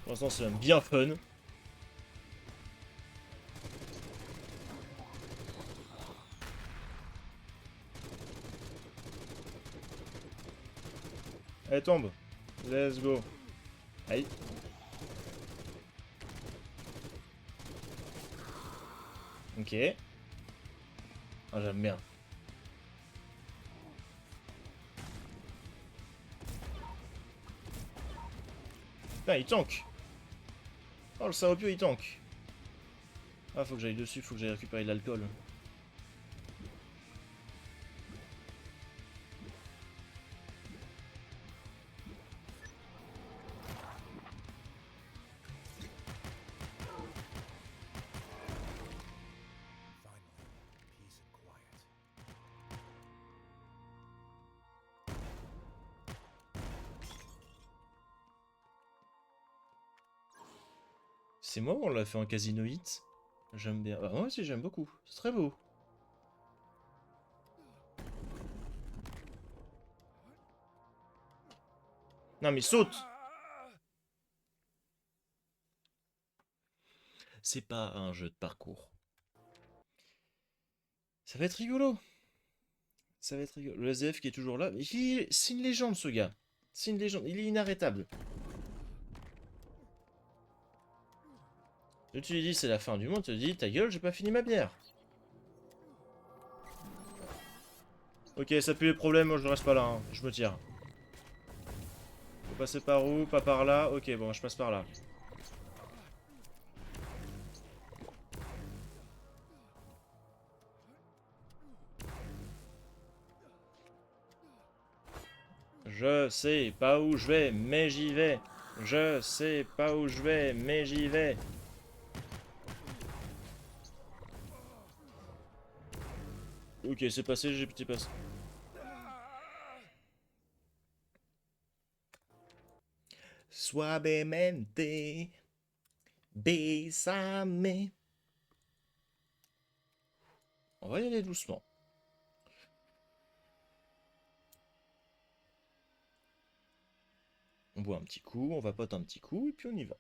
Pour l'instant c'est même bien fun. Allez, tombe. Let's go. Aïe. Ok. Ah, j'aime bien. Putain, il tank. Oh, le Saopio, il tank. Ah, faut que j'aille dessus, faut que j'aille récupérer de l'alcool. C'est moi ou on l'a fait en casino hit? J'aime bien. Ah, moi aussi, j'aime beaucoup. C'est très beau. Non, mais saute! C'est pas un jeu de parcours. Ça va être rigolo. Ça va être rigolo. Le SDF qui est toujours là. C'est une légende, ce gars. C'est une légende. Il est inarrêtable. Et tu lui dis c'est la fin du monde, tu te dis ta gueule, j'ai pas fini ma bière. Ok, ça pue les problèmes, moi je reste pas là, hein. Je me tire. Faut passer par où? Pas par là. Ok, bon, je passe par là. Je sais pas où je vais, mais j'y vais. Je sais pas où je vais, mais j'y vais. Ok, c'est passé, j'ai petit passé. Suavemente, bésame. On va y aller doucement. On boit un petit coup, on vapote un petit coup, et puis on y va.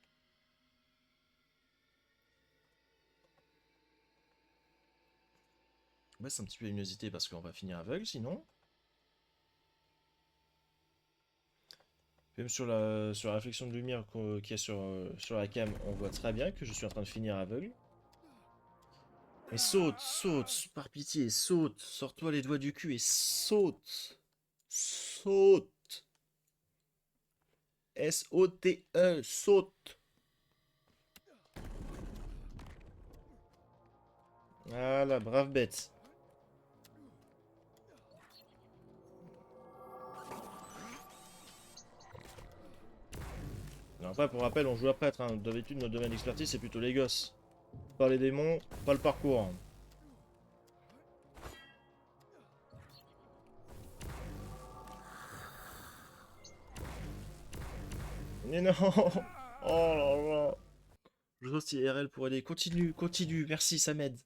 On baisse un petit peu la luminosité parce qu'on va finir aveugle sinon. Même sur la réflexion de lumière qu'il y a sur la cam, on voit très bien que je suis en train de finir aveugle. Mais saute, saute, par pitié, saute. Sors-toi les doigts du cul et saute. Saute. S-O-T-E, saute. Voilà, brave bête. Alors après, pour rappel, on joue à prêtre. Hein. D'habitude, notre domaine d'expertise, c'est plutôt les gosses. Pas les démons, pas le parcours. Hein. Mais non. Oh là là. Je reste IRL pour aider. Continue, continue. Merci, ça m'aide.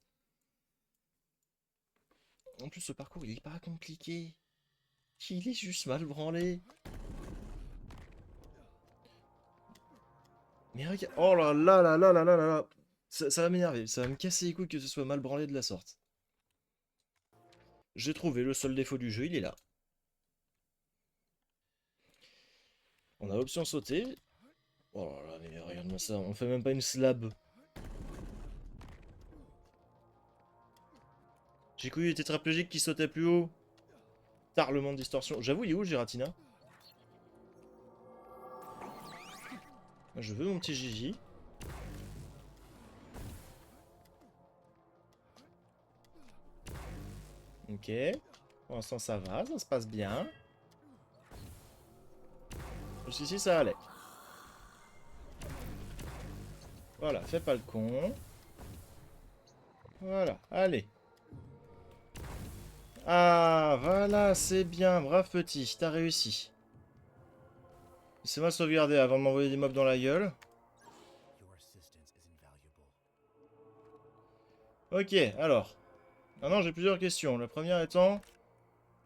En plus, ce parcours, il est pas compliqué. Il est juste mal branlé. Mais regarde. Oh là là là là là là là là. Ça va m'énerver. Ça va me casser les couilles que ce soit mal branlé de la sorte. J'ai trouvé le seul défaut du jeu, il est là. On a l'option sauter. Oh là là, mais regarde-moi ça. On fait même pas une slab. J'ai cru qu'il était tétraplégique qui sautait plus haut. Tarlement de distorsion. J'avoue, il est où le Giratina? Je veux mon petit Gigi. Ok. Pour l'instant, ça va, ça se passe bien. Jusqu'ici, ça allait. Voilà, fais pas le con. Voilà, allez. Ah, voilà, c'est bien. Brave petit, t'as réussi. Laissez-moi sauvegarder avant de m'envoyer des mobs dans la gueule. Ok, alors. Ah non, j'ai plusieurs questions. La première étant...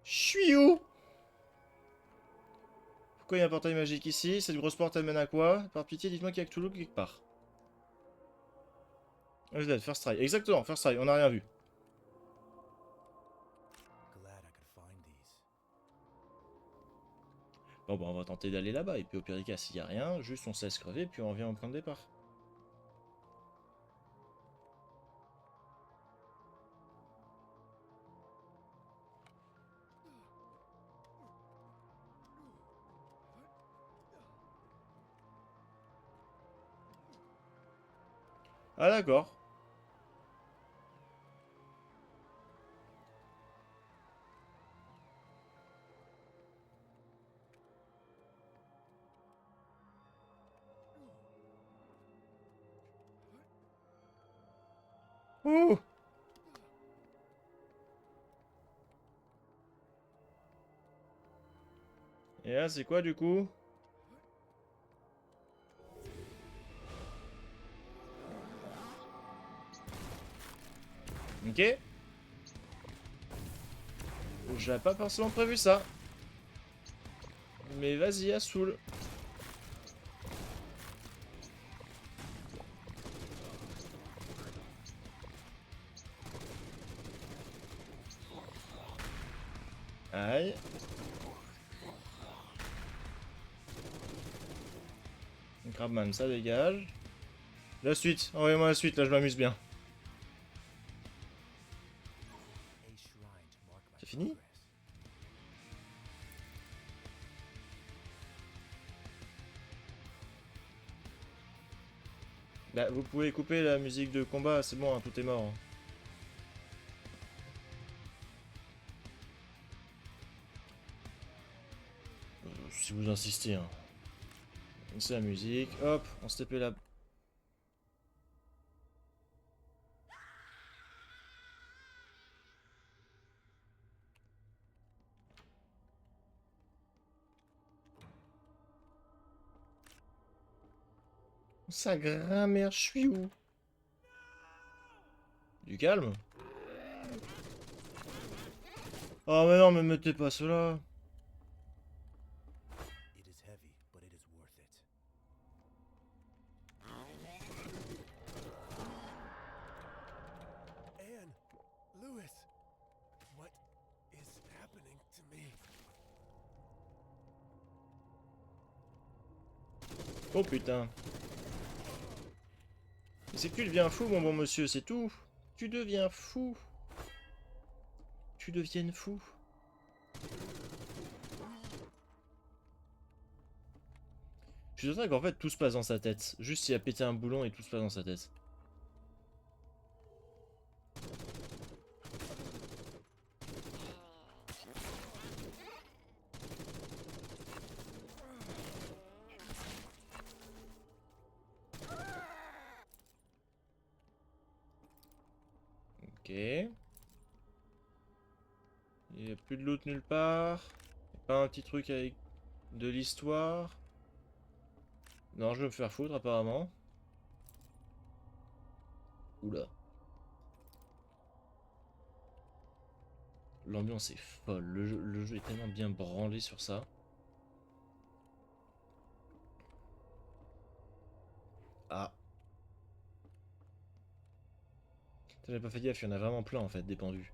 Je suis où? Pourquoi il y a un portail magique ici? Cette grosse porte elle mène à quoi? Par pitié, dites-moi qu'il y a Cthulhu quelque part. Vous êtes first try. Exactement, first try, on n'a rien vu. Glad I could find these. Bon, bah on va tenter d'aller là-bas. Et puis au pire des cas, s'il n'y a rien, juste on se laisse crever, puis on revient au point de départ. Ah d'accord. Ouh. Et là, c'est quoi du coup? Ok. J'avais pas forcément prévu ça. Mais vas-y, à saoul. Aïe. Crabman, ça dégage. La suite. Envoyez-moi la suite, là je m'amuse bien. A shrine to mark my C'est fini? progress. Là, vous pouvez couper la musique de combat, c'est bon, hein, tout est mort. Hein. Si vous insistez. Hein. C'est la musique. Hop, on se tapait là. Sa grammaire, je suis où? Du calme? Oh mais non, mais mettez pas cela. It is heavy, but it is worth it. Anne, Lewis, what is happening to me? Oh putain. Mais c'est que tu deviens fou, mon bon monsieur, c'est tout. Tu deviens fou. Tu deviennes fou. Je suis certain qu'en fait tout se passe dans sa tête. Juste il a pété un boulon et tout se passe dans sa tête. Ok. Il n'y a plus de loot nulle part. Pas un petit truc avec de l'histoire. Non, je vais me faire foutre apparemment. Oula. L'ambiance est folle. Le jeu est tellement bien branlé sur ça. Ah. J'avais pas fait gaffe, il y en a vraiment plein en fait, des pendus.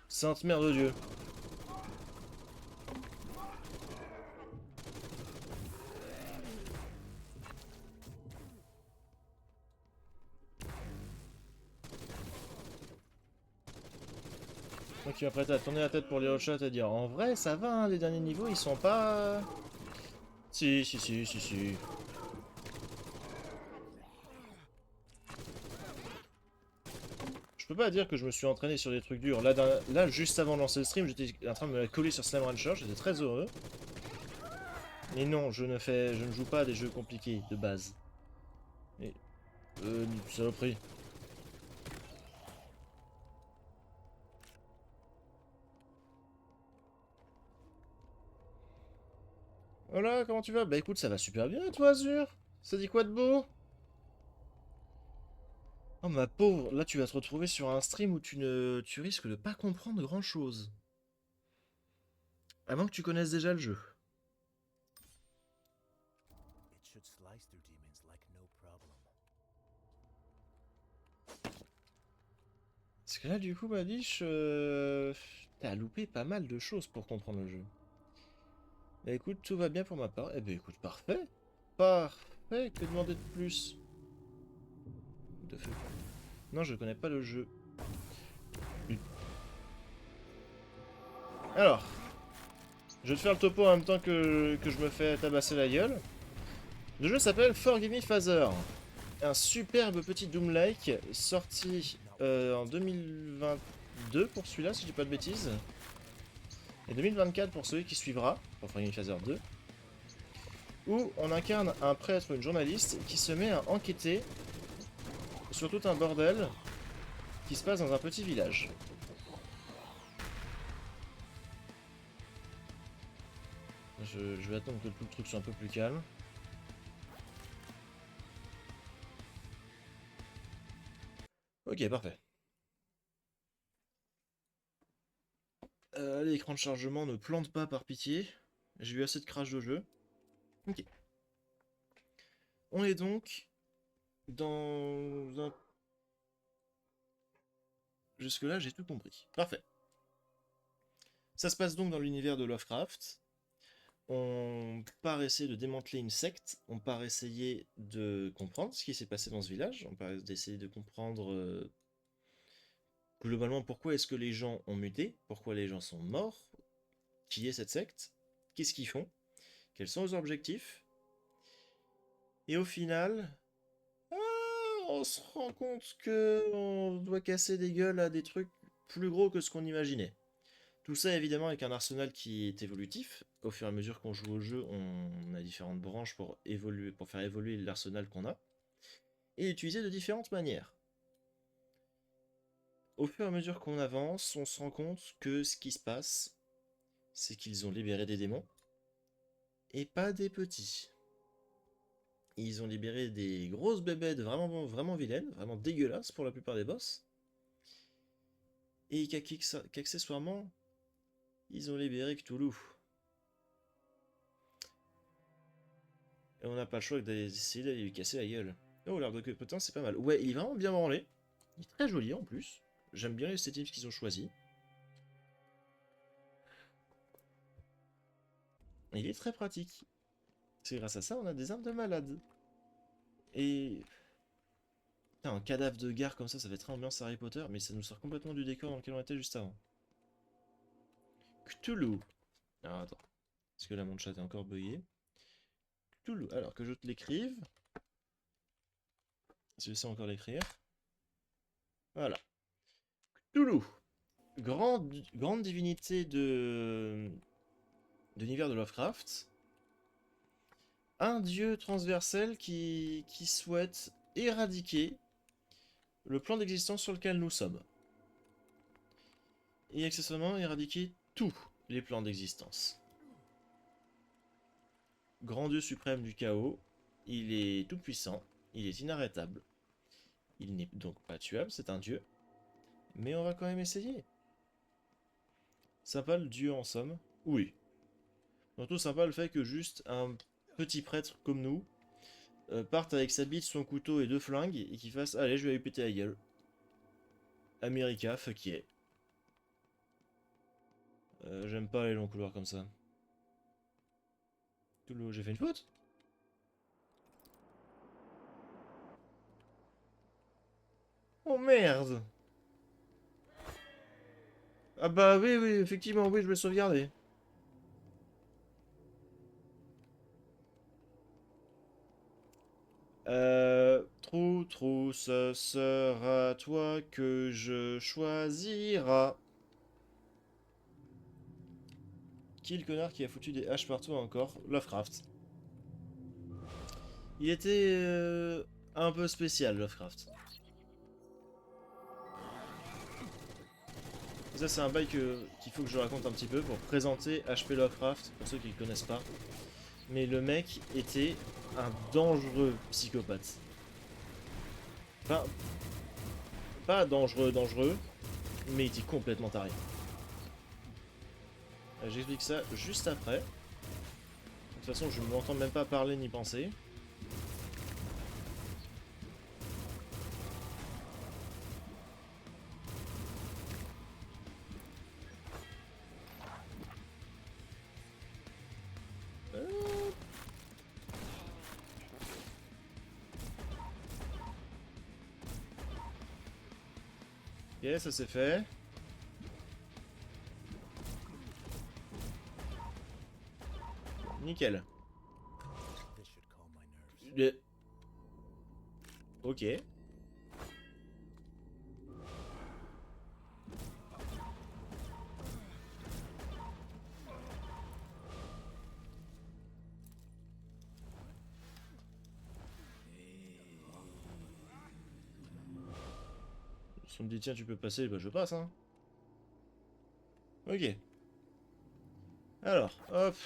Sainte Mère de Dieu. Moi qui m'apprête à tourner la tête pour lire le chat et dire en vrai ça va hein, les derniers niveaux ils sont pas... Si si si si si. Je peux pas dire que je me suis entraîné sur des trucs durs. Là juste avant de lancer le stream j'étais en train de me la coller sur Slam Rancher, j'étais très heureux. Mais non, je ne joue pas à des jeux compliqués de base. Et... saloperie. Voilà, comment tu vas? Bah écoute, ça va super bien, toi, Azur. Ça dit quoi de beau? Oh ma pauvre, là tu vas te retrouver sur un stream où tu risques de pas comprendre grand chose. À moins que tu connaisses déjà le jeu. It should slice through demons like no problem. Parce que là du coup Madiche, t'as loupé pas mal de choses pour comprendre le jeu. Bah écoute, tout va bien pour ma part. Eh ben écoute, parfait. Parfait, que demander de plus? De feu. Non, je connais pas le jeu. Alors, je vais te faire le topo en même temps que je me fais tabasser la gueule. Le jeu s'appelle Forgive Me Father. Un superbe petit Doom-like sorti en 2022 pour celui-là, si je dis pas de bêtises. Et 2024 pour celui qui suivra, pour Forgive Me Father 2. Où on incarne un prêtre ou une journaliste qui se met à enquêter sur tout un bordel qui se passe dans un petit village. Je vais attendre que tout le truc soit un peu plus calme. Ok, parfait. L'écran de chargement ne plante pas par pitié. J'ai eu assez de crash de jeu. Ok. On est donc dans un... Jusque-là, j'ai tout compris. Parfait. Ça se passe donc dans l'univers de Lovecraft. On part essayer de démanteler une secte, on part essayer de comprendre ce qui s'est passé dans ce village, on part essayer de comprendre globalement pourquoi est-ce que les gens ont muté, pourquoi les gens sont morts, qui est cette secte, qu'est-ce qu'ils font, quels sont leurs objectifs. Et au final, on se rend compte que on doit casser des gueules à des trucs plus gros que ce qu'on imaginait. Tout ça évidemment avec un arsenal qui est évolutif. Au fur et à mesure qu'on joue au jeu, on a différentes branches pour faire évoluer l'arsenal qu'on a. Et l'utiliser de différentes manières. Au fur et à mesure qu'on avance, on se rend compte que ce qui se passe, c'est qu'ils ont libéré des démons. Et pas des petits. Ils ont libéré des grosses bébêtes vraiment, vraiment vilaines, vraiment dégueulasses pour la plupart des boss. Et qu'accessoirement, ils ont libéré Cthulhu. Et on n'a pas le choix d'essayer d'aller lui casser la gueule. Oh, l'arbre de potin, c'est pas mal. Ouais, il est vraiment bien branlé. Il est très joli en plus. J'aime bien l'esthétique qu'ils ont choisi. Il est très pratique. C'est grâce à ça on a des armes de malade. Et... Putain, un cadavre de gare comme ça fait très ambiance Harry Potter, mais ça nous sort complètement du décor dans lequel on était juste avant. Cthulhu. Alors attends. Parce que là mon chat est encore bugué. Cthulhu. Alors que je te l'écrive. Si je sais encore l'écrire. Voilà. Cthulhu. Grande divinité de l'univers de Lovecraft. Un dieu transversel qui souhaite éradiquer le plan d'existence sur lequel nous sommes. Et accessoirement éradiquer tous les plans d'existence. Grand dieu suprême du chaos, il est tout puissant, il est inarrêtable. Il n'est donc pas tuable, c'est un dieu. Mais on va quand même essayer. Sympa le dieu en somme. Oui. Surtout sympa le fait que juste un petit prêtre comme nous parte avec sa bite, son couteau et 2 flingues et qu'il fasse allez, je vais lui péter la gueule. America, fuck yeah. J'aime pas les longs couloirs comme ça. J'ai fait une faute? Oh merde! Ah bah oui, oui, effectivement, oui, je vais sauvegarder. Trou, ce sera toi que je choisiras. Qui est le connard qui a foutu des haches partout encore? Lovecraft. Il était un peu spécial, Lovecraft. Et ça, c'est un bail qu'il faut que je raconte un petit peu pour présenter HP Lovecraft, pour ceux qui ne le connaissent pas. Mais le mec était un dangereux psychopathe. Enfin, Pas dangereux, dangereux, mais il était complètement taré. J'explique ça juste après. De toute façon, je ne m'entends même pas parler ni penser. Ok, ça c'est fait. Nickel. This should calm my nerves. Ok. Si on me dit tiens tu peux passer, bah je passe hein. Ok. Alors, hop.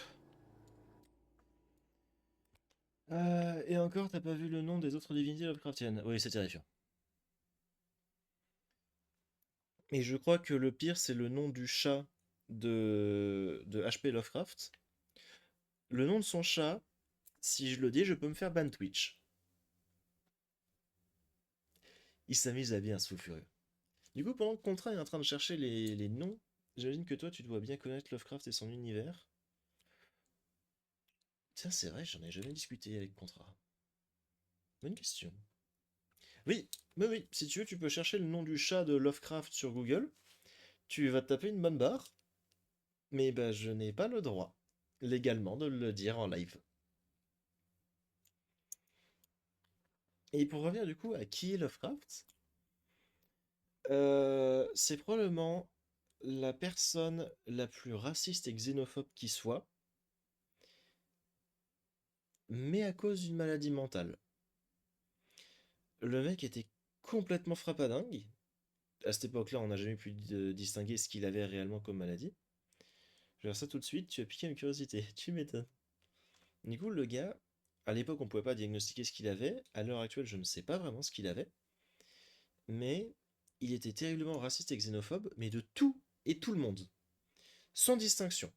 Et encore, t'as pas vu le nom des autres divinités Lovecraftiennes? Oui, c'est terrifiant. Et je crois que le pire, c'est le nom du chat de H.P. Lovecraft. Le nom de son chat, si je le dis, je peux me faire ban Twitch. Il s'amuse à bien, ce fou furieux. Du coup, pendant que Contra est en train de chercher les noms, j'imagine que toi, tu dois bien connaître Lovecraft et son univers. Tiens, c'est vrai, j'en ai jamais discuté avec Contra. Bonne question. Oui, mais oui, si tu veux, tu peux chercher le nom du chat de Lovecraft sur Google. Tu vas te taper une bonne barre. Mais bah, je n'ai pas le droit, légalement, de le dire en live. Et pour revenir du coup à qui est Lovecraft, c'est probablement la personne la plus raciste et xénophobe qui soit, mais à cause d'une maladie mentale. Le mec était complètement frappadingue. À cette époque-là, on n'a jamais pu distinguer ce qu'il avait réellement comme maladie. Je vais faire ça tout de suite, tu as piqué ma curiosité, tu m'étonnes. Du coup, le gars, à l'époque, on pouvait pas diagnostiquer ce qu'il avait. À l'heure actuelle, je ne sais pas vraiment ce qu'il avait. Mais il était terriblement raciste et xénophobe, mais de tout et tout le monde, sans distinction.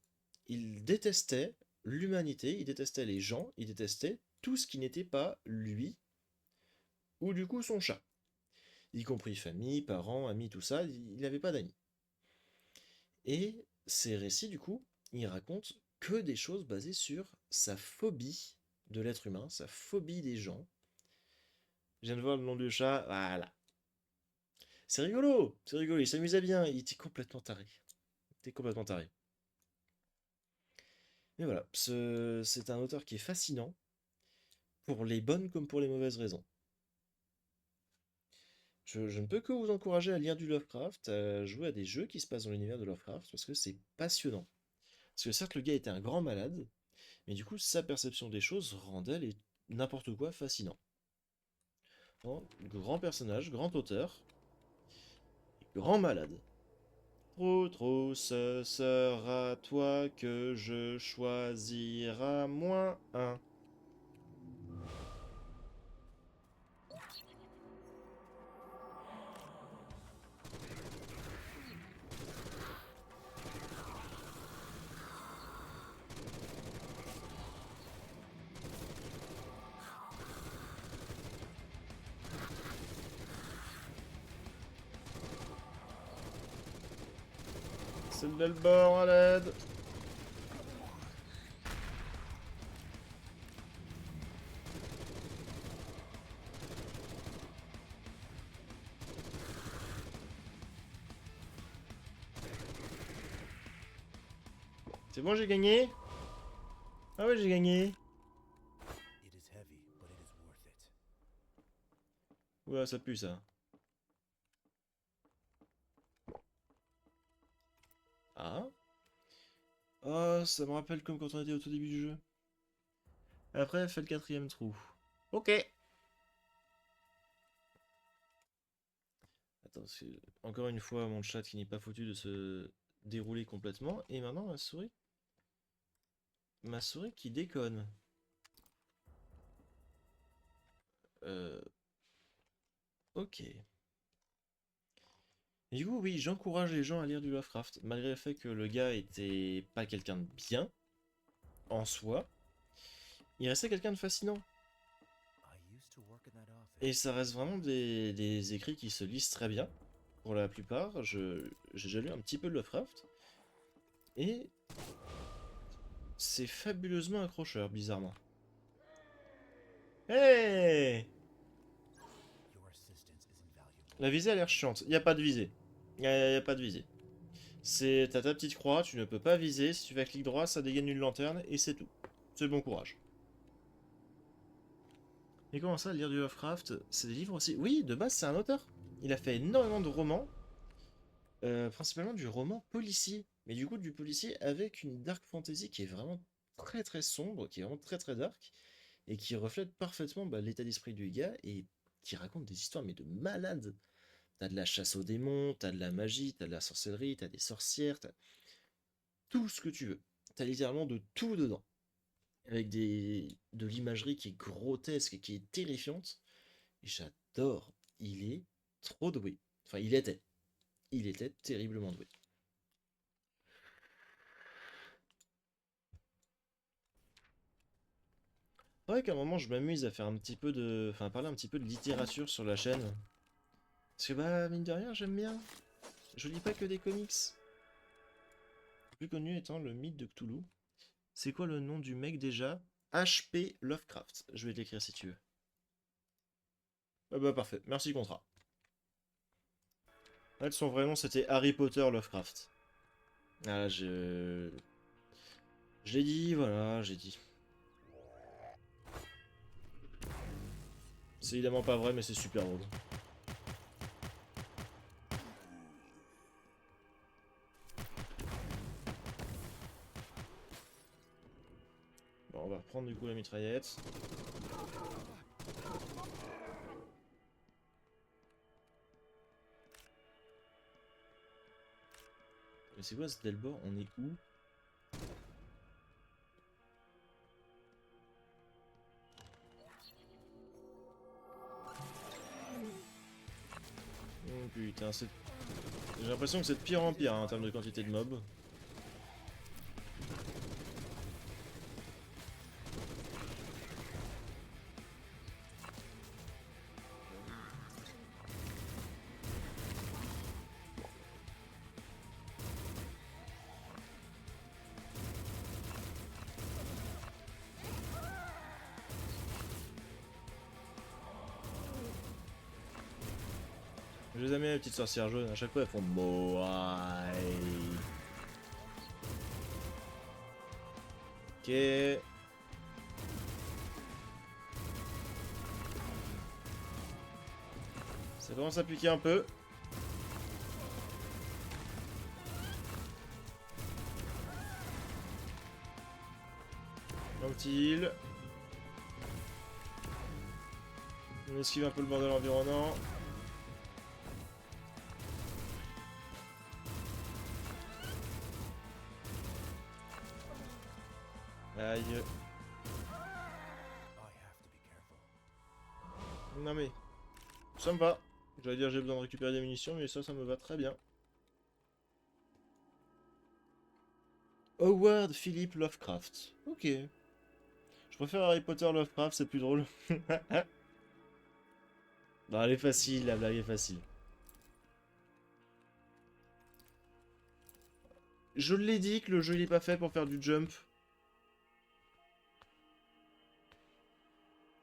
Il détestait l'humanité, il détestait les gens, il détestait tout ce qui n'était pas lui, ou du coup son chat. Y compris famille, parents, amis, tout ça, il n'avait pas d'amis. Et ces récits, du coup, ils racontent que des choses basées sur sa phobie de l'être humain, sa phobie des gens. Je viens de voir le nom du chat, voilà. C'est rigolo, il s'amusait bien, il était complètement taré. Il était complètement taré. Mais voilà, c'est un auteur qui est fascinant, pour les bonnes comme pour les mauvaises raisons. Je ne peux que vous encourager à lire du Lovecraft, à jouer à des jeux qui se passent dans l'univers de Lovecraft, parce que c'est passionnant. Parce que certes, le gars était un grand malade, mais du coup, sa perception des choses rendait n'importe quoi fascinant. Bon, grand personnage, grand auteur, grand malade. Trop, trop, ce sera toi que je choisirai moins un. C'est le bel bord à l'aide. C'est bon, j'ai gagné? Ah ouais, j'ai gagné. It is heavy, but it is worth it. Ouais, ça pue ça. Ah? Oh, ça me rappelle comme quand on était au tout début du jeu. Après, fais le quatrième trou. Ok. Attends, encore une fois, mon chat qui n'est pas foutu de se dérouler complètement. Et maintenant, ma souris. Ma souris qui déconne. Ok. Et du coup, oui, j'encourage les gens à lire du Lovecraft, malgré le fait que le gars était pas quelqu'un de bien, en soi, il restait quelqu'un de fascinant. I used to work in that office. Et ça reste vraiment des écrits qui se lisent très bien, pour la plupart. J'ai déjà lu un petit peu de Lovecraft, et c'est fabuleusement accrocheur, bizarrement. Hey! Your assistance is invaluable. La visée a l'air chiante. Y a pas de visée. Y a pas de visée. T'as ta petite croix, tu ne peux pas viser. Si tu fais clic droit, ça dégaine une lanterne et c'est tout. C'est bon courage. Mais comment ça, lire du Lovecraft? C'est des livres aussi? Oui, de base, c'est un auteur. Il a fait énormément de romans. Principalement du roman policier. Mais du coup, du policier avec une dark fantasy qui est vraiment très très sombre, qui est vraiment très très dark. Et qui reflète parfaitement l'état d'esprit du gars et qui raconte des histoires mais de malades. T'as de la chasse aux démons, t'as de la magie, t'as de la sorcellerie, t'as des sorcières, t'as tout ce que tu veux. T'as littéralement de tout dedans. Avec de l'imagerie qui est grotesque et qui est terrifiante. Et j'adore. Il est trop doué. Enfin, il était. Il était terriblement doué. C'est vrai qu'à un moment, je m'amuse à faire un petit peu de... Enfin, à parler un petit peu de littérature sur la chaîne. Parce que mine de rien, j'aime bien. Je lis pas que des comics. Le plus connu étant le mythe de Cthulhu. C'est quoi le nom du mec déjà? H.P. Lovecraft. Je vais te l'écrire si tu veux. Ah bah parfait, merci contrat. En fait, son vrai nom c'était Harry Potter Lovecraft. Ah, je l'ai dit, voilà, j'ai dit. C'est évidemment pas vrai, mais c'est super drôle. Bon, on va reprendre du coup la mitraillette. Mais c'est quoi ce Delbord? On est où? Oh putain, j'ai l'impression que c'est de pire en pire hein, en termes de quantité de mobs. Je les aime bien les petites sorcières jaunes, à chaque fois elles font Moai. Ok. Ça commence à piquer un peu. Un petit heal. On esquive un peu le bordel environnant. Aïe. I have to be careful. Non mais, ça me va. J'allais dire j'ai besoin de récupérer des munitions, mais ça me va très bien. Howard Philip Lovecraft. Ok. Je préfère Harry Potter Lovecraft, c'est plus drôle. Non, elle est facile, la blague est facile. Je l'ai dit que le jeu il est pas fait pour faire du jump.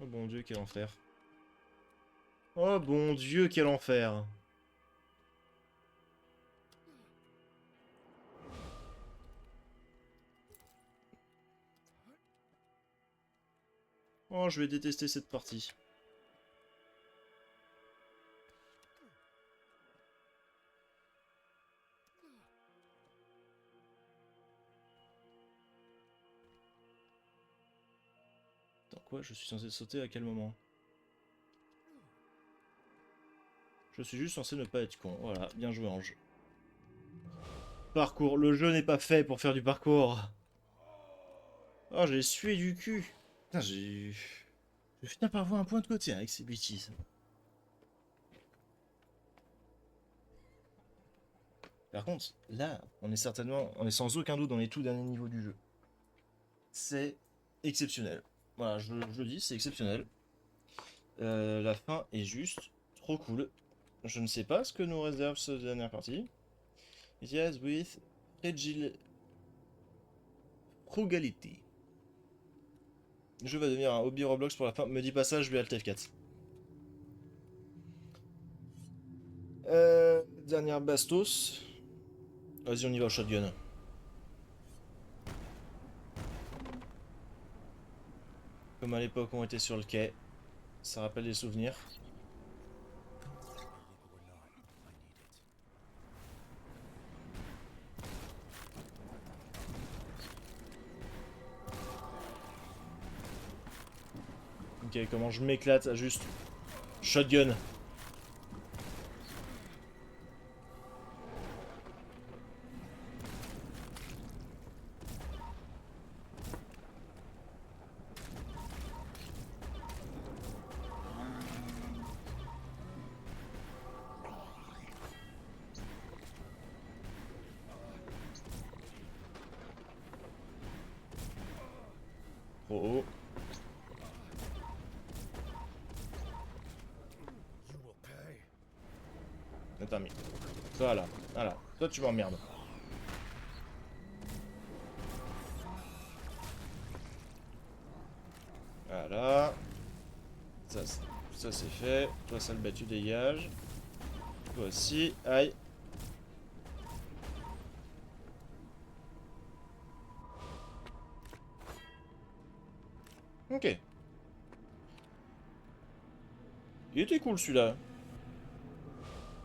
Oh bon Dieu, quel enfer. Oh bon Dieu, quel enfer. Oh, je vais détester cette partie. Attends, quoi? Je suis censé sauter à quel moment? Je suis juste censé ne pas être con. Voilà, bien joué Ange. Parcours. Le jeu n'est pas fait pour faire du parcours. Oh, j'ai sué du cul. Putain, j'ai... Je vais finir par voir un point de côté avec ces bêtises. Par contre, là, on est sans aucun doute dans les tout derniers niveaux du jeu. C'est exceptionnel. Voilà, je le dis, c'est exceptionnel. La fin est juste trop cool. Je ne sais pas ce que nous réserve cette dernière partie. Yes, with frugality. Je vais devenir un hobby Roblox pour la fin. Me dis pas ça, je vais Alt F4. Dernière bastos. Vas-y, on y va au shotgun. Comme à l'époque, on était sur le quai. Ça rappelle des souvenirs. Illegal or not, I need it. Ok, comment je m'éclate à juste shotgun. Oh oh. You will pay. Attends, mais. Voilà, voilà. Toi, tu m'emmerdes. Voilà. Ça, ça c'est fait. Toi, sale bête, tu dégages. Toi aussi. Aïe. Ok. Il était cool celui-là.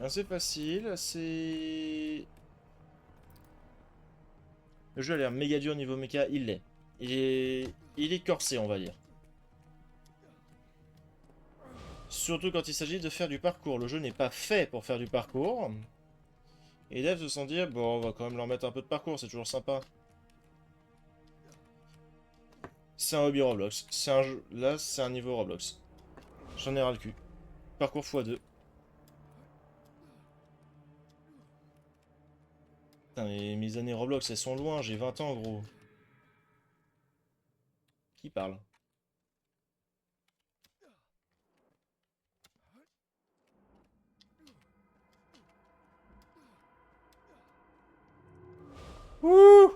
Assez facile, assez... Le jeu a l'air méga dur niveau méca, il l'est. Il est corsé, on va dire. Surtout quand il s'agit de faire du parcours. Le jeu n'est pas fait pour faire du parcours. Et les devs se sont dit, bon, on va quand même leur mettre un peu de parcours, c'est toujours sympa. C'est un hobby Roblox. C'est un jeu... Là, c'est un niveau Roblox. J'en ai ras le cul. Parcours x2. Putain, mais mes années Roblox, elles sont loin, j'ai 20 ans, gros. Qui parle? Ouh!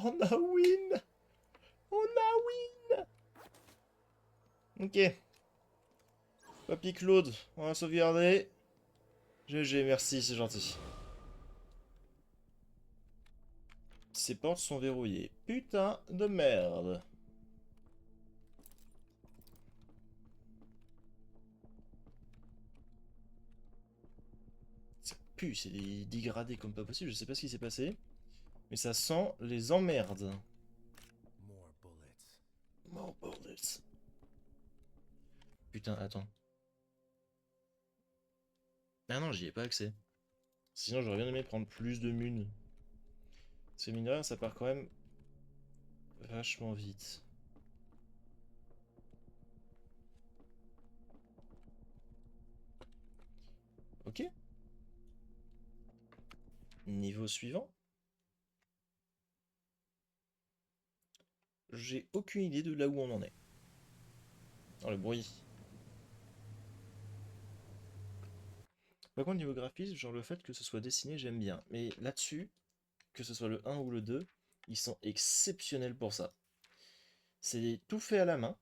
On a win! On a win! Ok. Papy Claude, on va sauvegarder. GG, merci, c'est gentil. Ces portes sont verrouillées. Putain de merde. Ça pue, c'est des dégradés comme pas possible, je sais pas ce qui s'est passé. Mais ça sent les emmerdes. More bullets. More bullets. Putain, attends. Ah non, j'y ai pas accès. Sinon, j'aurais bien aimé prendre plus de mun. C'est mine de rien, ça part quand même vachement vite. Ok. Niveau suivant. J'ai aucune idée de là où on en est. Oh, le bruit. Par contre, niveau graphisme, genre le fait que ce soit dessiné, j'aime bien. Mais là-dessus, que ce soit le 1 ou le 2, ils sont exceptionnels pour ça. C'est tout fait à la main,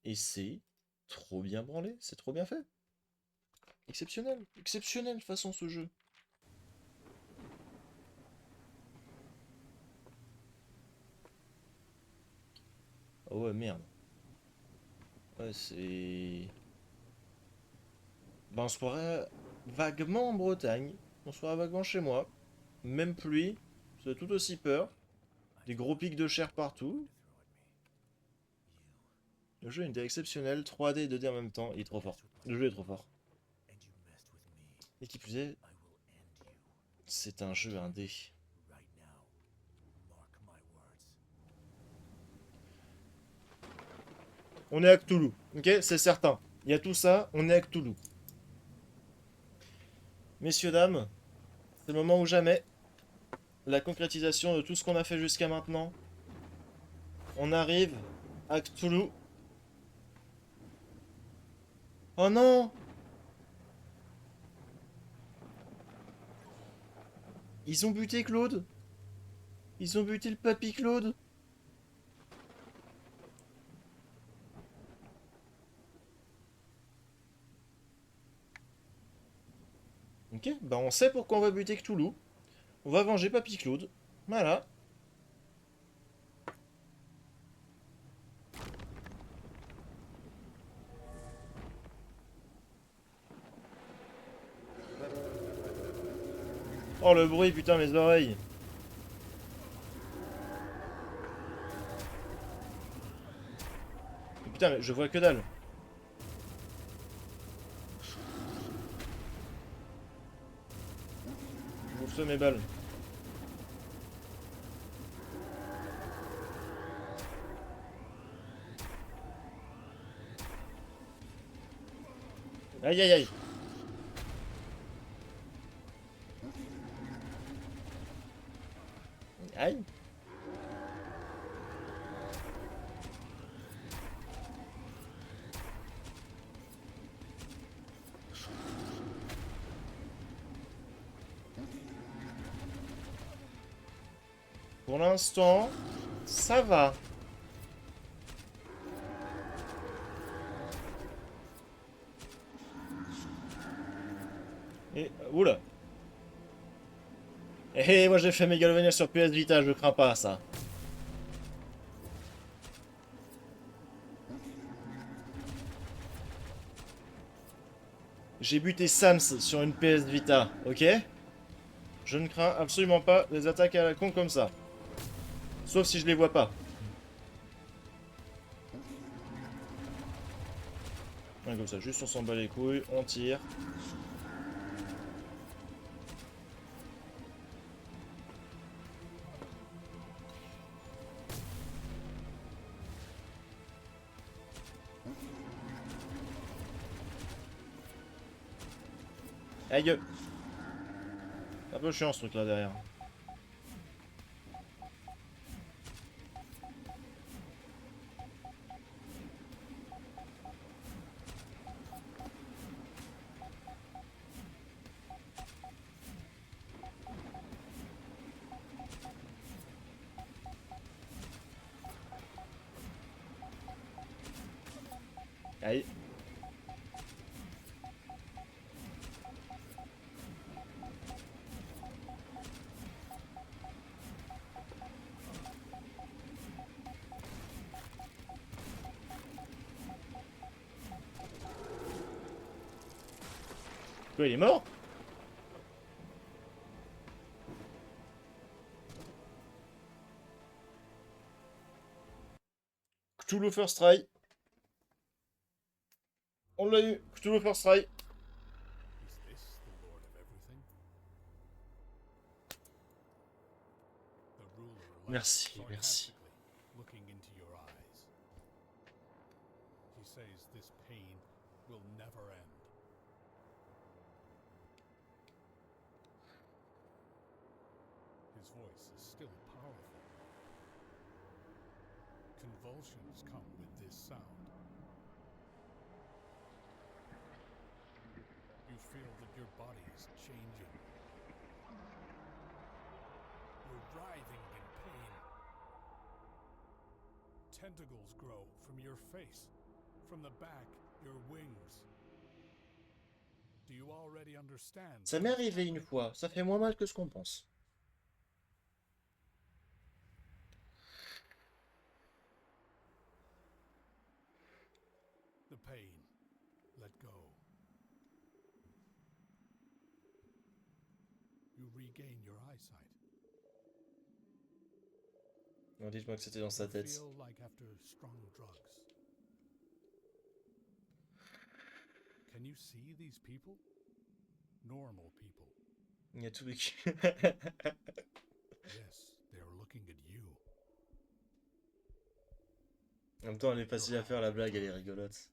et c'est trop bien branlé, c'est trop bien fait. Exceptionnel, exceptionnel façon ce jeu. Oh ouais, merde. Ouais, c'est... Ben, on se croirait vaguement en Bretagne, on se croirait vaguement chez moi. Même pluie, c'est tout aussi peur. Des gros pics de chair partout. Le jeu était exceptionnel, 3D et 2D en même temps, il est trop fort. Le jeu est trop fort. And you messed with me. Et qui plus est, I will end you. c'est un jeu indé. Right now. Mark my words. On est à Cthulhu, ok? C'est certain. Il y a tout ça, on est à Cthulhu. Messieurs, dames, c'est le moment ou jamais. La concrétisation de tout ce qu'on a fait jusqu'à maintenant. On arrive à Cthulhu. Oh non! Ils ont buté Claude! Ils ont buté le papy Claude! Ok, bah on sait pourquoi on va buter Cthulhu. On va venger papy Claude. Voilà. Oh le bruit, putain, mes oreilles! Putain, mais je vois que dalle. Je vous fais mes balles. Aïe aïe aïe. Aïe. Pour l'instant, ça va. Et... Oula. Eh, moi j'ai fait Megalovania sur PS Vita, je crains pas ça. J'ai buté Sams sur une PS Vita, ok? Je ne crains absolument pas des attaques à la con comme ça. Sauf si je les vois pas. Ouais, comme ça, juste on s'en bat les couilles, on tire. Aïe! C'est un peu chiant ce truc là derrière. Aïe. Quoi, il est mort? Cthulhu First Try. On l'a eu, Cthulhu First Try. Is this the Lord of everything? The ruler Merci, laughs merci. sarcastically, looking into your eyes. He says this pain will never end. His voice is still powerful. Convulsions come with this sound. You feel that your body is changing. You're writhing in pain. Tentacles grow from your face, from the back, your wings. Do you already understand? Ça m'est arrivé une fois, ça fait moins mal que ce qu'on pense. The pain. Let go. You regain your eyesight. Non, dites-moi que c'était dans sa You tête. feel like after strong drugs. Can you see these people? Normal people. Il y a tout vécu. Yes, they are looking at you. En même temps, elle est facile à faire, la blague, elle est rigolote.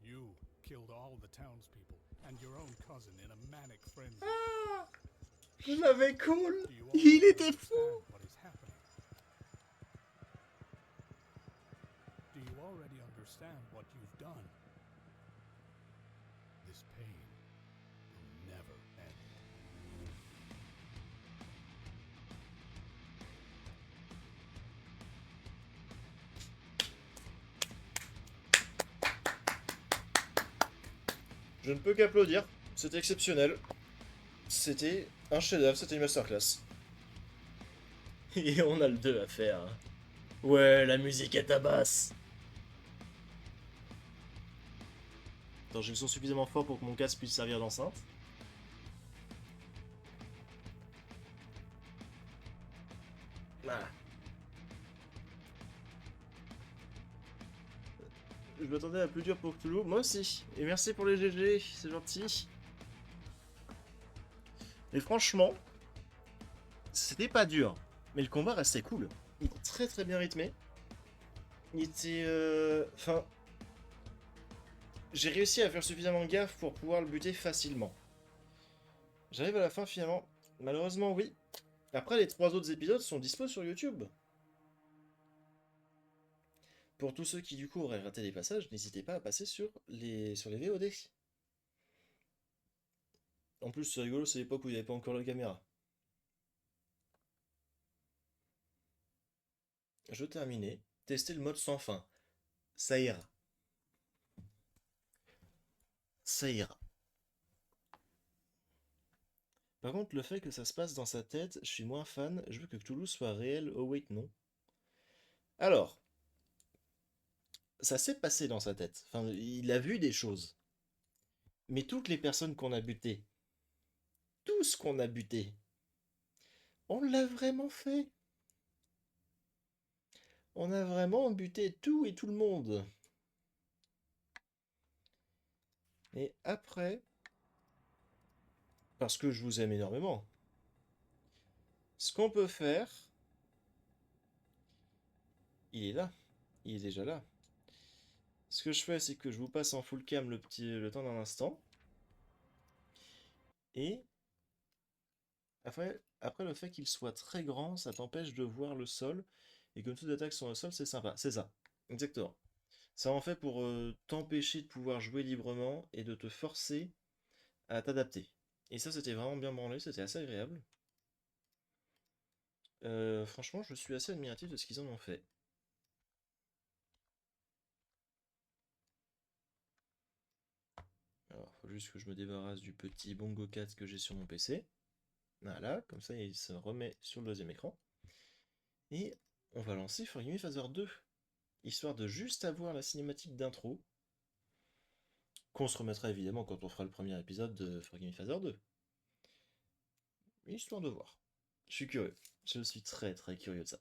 You killed all the townspeople and your own cousin in a manic frenzy. Ah, je l'avais cool. Do you Il already était fou. understand what is happening? Do you already understand what you've done? This pain will never end. Je ne peux qu'applaudir. C'était exceptionnel. C'était un chef-d'œuvre, c'était une masterclass. Et on a le 2 à faire. Ouais, la musique est à basse. Attends, j'ai le son suffisamment fort pour que mon casque puisse servir d'enceinte. Ah. Je m'attendais à plus dur pour Cthulhu. Moi aussi. Et merci pour les GG, c'est gentil. Et franchement, c'était pas dur. Mais le combat restait cool. Il était très très bien rythmé. Il était... Enfin... J'ai réussi à faire suffisamment gaffe pour pouvoir le buter facilement. J'arrive à la fin finalement. Malheureusement, oui. Après, les 3 autres épisodes sont dispo sur YouTube. Pour tous ceux qui du coup auraient raté des passages, n'hésitez pas à passer sur les VOD. En plus, c'est rigolo, c'est l'époque où il n'y avait pas encore la caméra. Je terminais. Tester le mode sans fin. Ça ira. Ça ira. Par contre, le fait que ça se passe dans sa tête, je suis moins fan. Je veux que Cthulhu soit réel. Oh wait, non. Alors, ça s'est passé dans sa tête. Enfin, il a vu des choses. Mais toutes les personnes qu'on a butées, tout ce qu'on a buté, on l'a vraiment fait. On a vraiment buté tout et tout le monde. Et après, parce que je vous aime énormément, ce qu'on peut faire, il est là. Il est déjà là. Ce que je fais, c'est que je vous passe en full cam le temps d'un instant. Et après le fait qu'il soit très grand, ça t'empêche de voir le sol. Et comme toutes les attaques sur le sol, c'est sympa. C'est ça. Exactement. Ça en fait pour t'empêcher de pouvoir jouer librement et de te forcer à t'adapter. Et ça, c'était vraiment bien branlé, c'était assez agréable. Franchement, je suis assez admiratif de ce qu'ils en ont fait. Alors, faut juste que je me débarrasse du petit Bongo 4 que j'ai sur mon PC. Voilà, comme ça il se remet sur le deuxième écran. Et on va lancer Forgive Me Father 2. Histoire de juste avoir la cinématique d'intro. Qu'on se remettra évidemment quand on fera le premier épisode de Forgive Me Father 2. Histoire de voir. Je suis curieux. Je suis très très curieux de ça.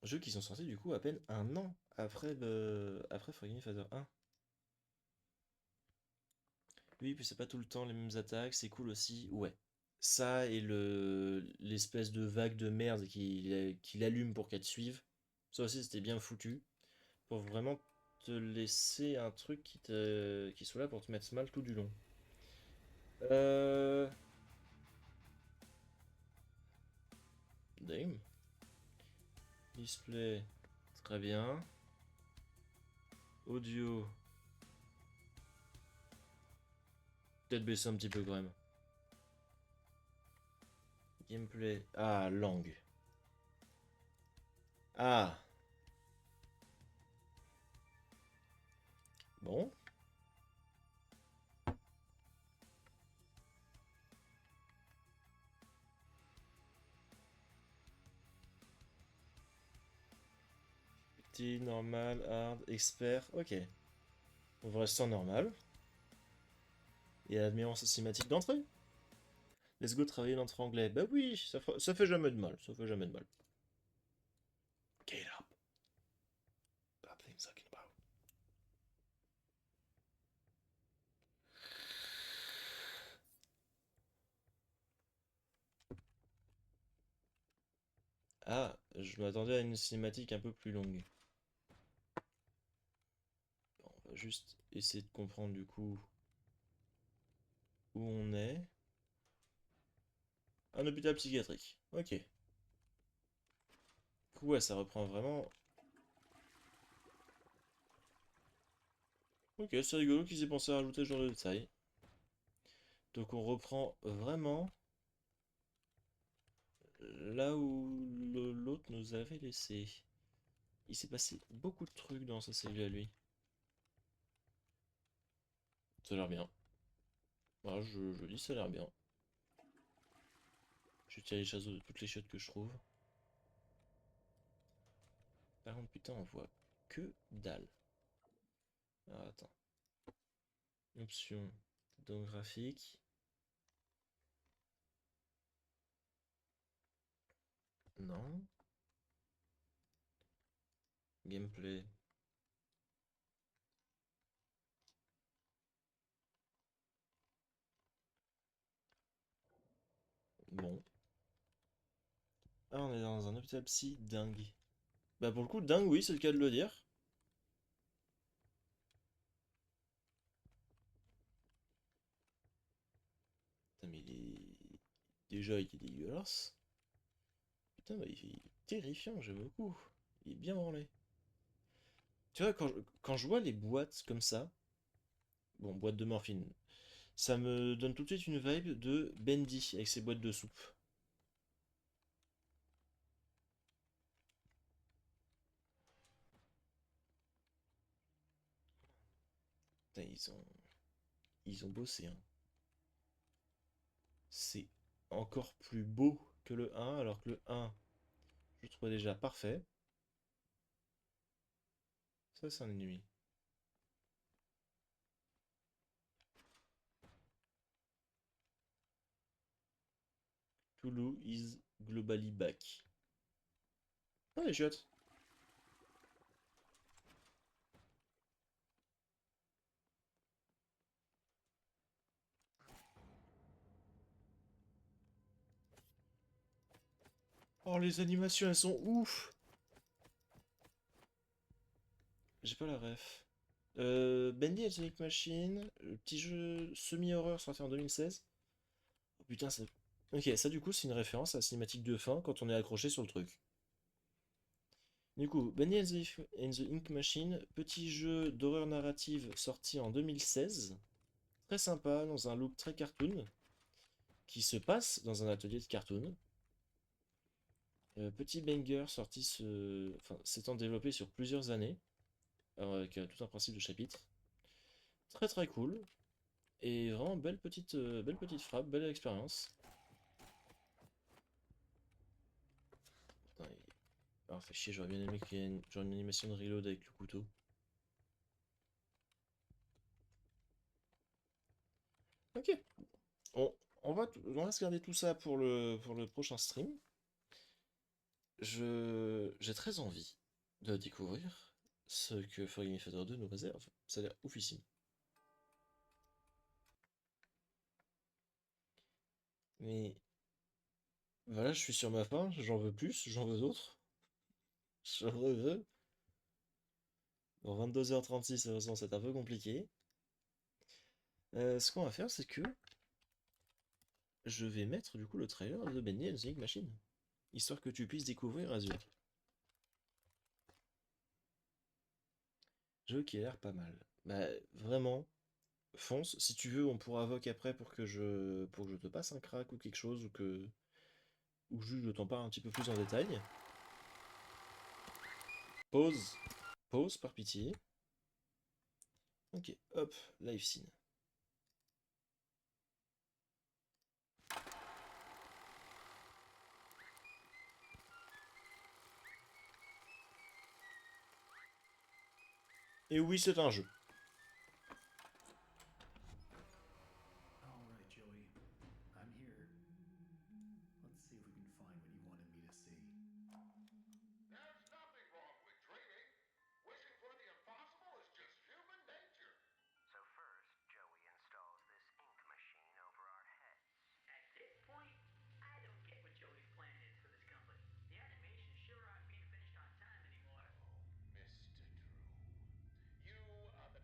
Jeux qui sont sortis du coup à peine un an après Forgive Me Father 1. Oui, puis c'est pas tout le temps les mêmes attaques, c'est cool aussi. Ouais. Ça et l'espèce de vague de merde qu'il allume pour qu'elle te suive. Ça aussi c'était bien foutu. Pour vraiment te laisser un truc qui soit là pour te mettre mal tout du long. Euh... Damn. Display. Très bien. Audio. Peut-être baisser un petit peu quand même. Gameplay. Ah, langue. Ah. Bon. Petit, normal, hard, expert. Ok. On va rester en normal. Et admirance cinématique d'entrée. Let's go travailler l'entrée anglais. Bah oui, ça fait jamais de mal. Ça fait jamais de mal. Get up. Bad things talking about. Ah, je m'attendais à une cinématique un peu plus longue. va juste essayer de comprendre du coup où on est. Un hôpital psychiatrique. Ok. Du coup, ouais, ça reprend vraiment. Ok, c'est rigolo qu'ils aient pensé à rajouter ce genre de détails. Donc on reprend vraiment là où l'autre nous avait laissé. Il s'est passé beaucoup de trucs dans sa cellule à lui. Ça a l'air bien. Voilà, je dis ça a l'air bien. Je tire les chasseaux de toutes les chiottes que je trouve. Par contre, putain, on voit que dalle. Ah, attends. Option don graphique. Non. Gameplay. Bon. Ah, on est dans un hôpital psy dingue. Bah pour le coup, dingue, oui, c'est le cas de le dire. Putain, mais il est... Déjà, il est dégueulasse. Putain, bah, il est terrifiant, j'aime beaucoup. Il est bien branlé. Tu vois, quand je vois les boîtes comme ça, bon, boîte de morphine, ça me donne tout de suite une vibe de Bendy avec ses boîtes de soupe. Putain, ils ont bossé, hein. C'est encore plus beau que le 1, alors que le 1, je le trouvais déjà parfait. Ça, c'est un ennemi. Toulouse is globally back. Ah, les chiottes. Oh, les animations, elles sont ouf. J'ai pas la ref. Bendy and Sonic Machine, le petit jeu semi-horreur sorti en 2016. Oh putain, ça... Ok, ça du coup, c'est une référence à la cinématique de fin quand on est accroché sur le truc. Du coup, Bendy and the Ink Machine, petit jeu d'horreur narrative sorti en 2016. Très sympa, dans un look très cartoon, qui se passe dans un atelier de cartoon. Petit banger sorti enfin, s'étant développé sur plusieurs années, avec tout un principe de chapitre. Très très cool. Et vraiment belle petite frappe, belle expérience. Putain, ah, fait chier, j'aurais bien aimé qu'il y ait genre une animation de reload avec le couteau. Ok, on, on va se garder tout ça pour le prochain stream. J'ai très envie de découvrir ce que Forgive Fighter 2 nous réserve. Ça a l'air oufissime. Mais voilà, je suis sur ma faim, j'en veux plus, j'en veux d'autres. Je veux. Dans 22h36, de toute façon, c'est un peu compliqué. Ce qu'on va faire, c'est que je vais mettre du coup le trailer de Bendy and the Ink Machine, histoire que tu puisses découvrir Azure. Jeu qui a l'air pas mal. Bah vraiment, fonce. Si tu veux, on pourra invoquer après pour que je te passe un crack ou quelque chose ou juste je t'en parle un petit peu plus en détail. Pause, pause par pitié. Ok, hop, live scene. Et oui, c'est un jeu. All right, Joey. I'm here. Let's see if we can find what you wanted me to see. There's nothing wrong with dreaming. Wishing for the impossible is just human nature. So first, Joey installs this ink machine over our heads. At this point, I don't get what Joey's plan is for this company. The animations sure aren't being finished on time anymore. Oh, Mr. Drew. You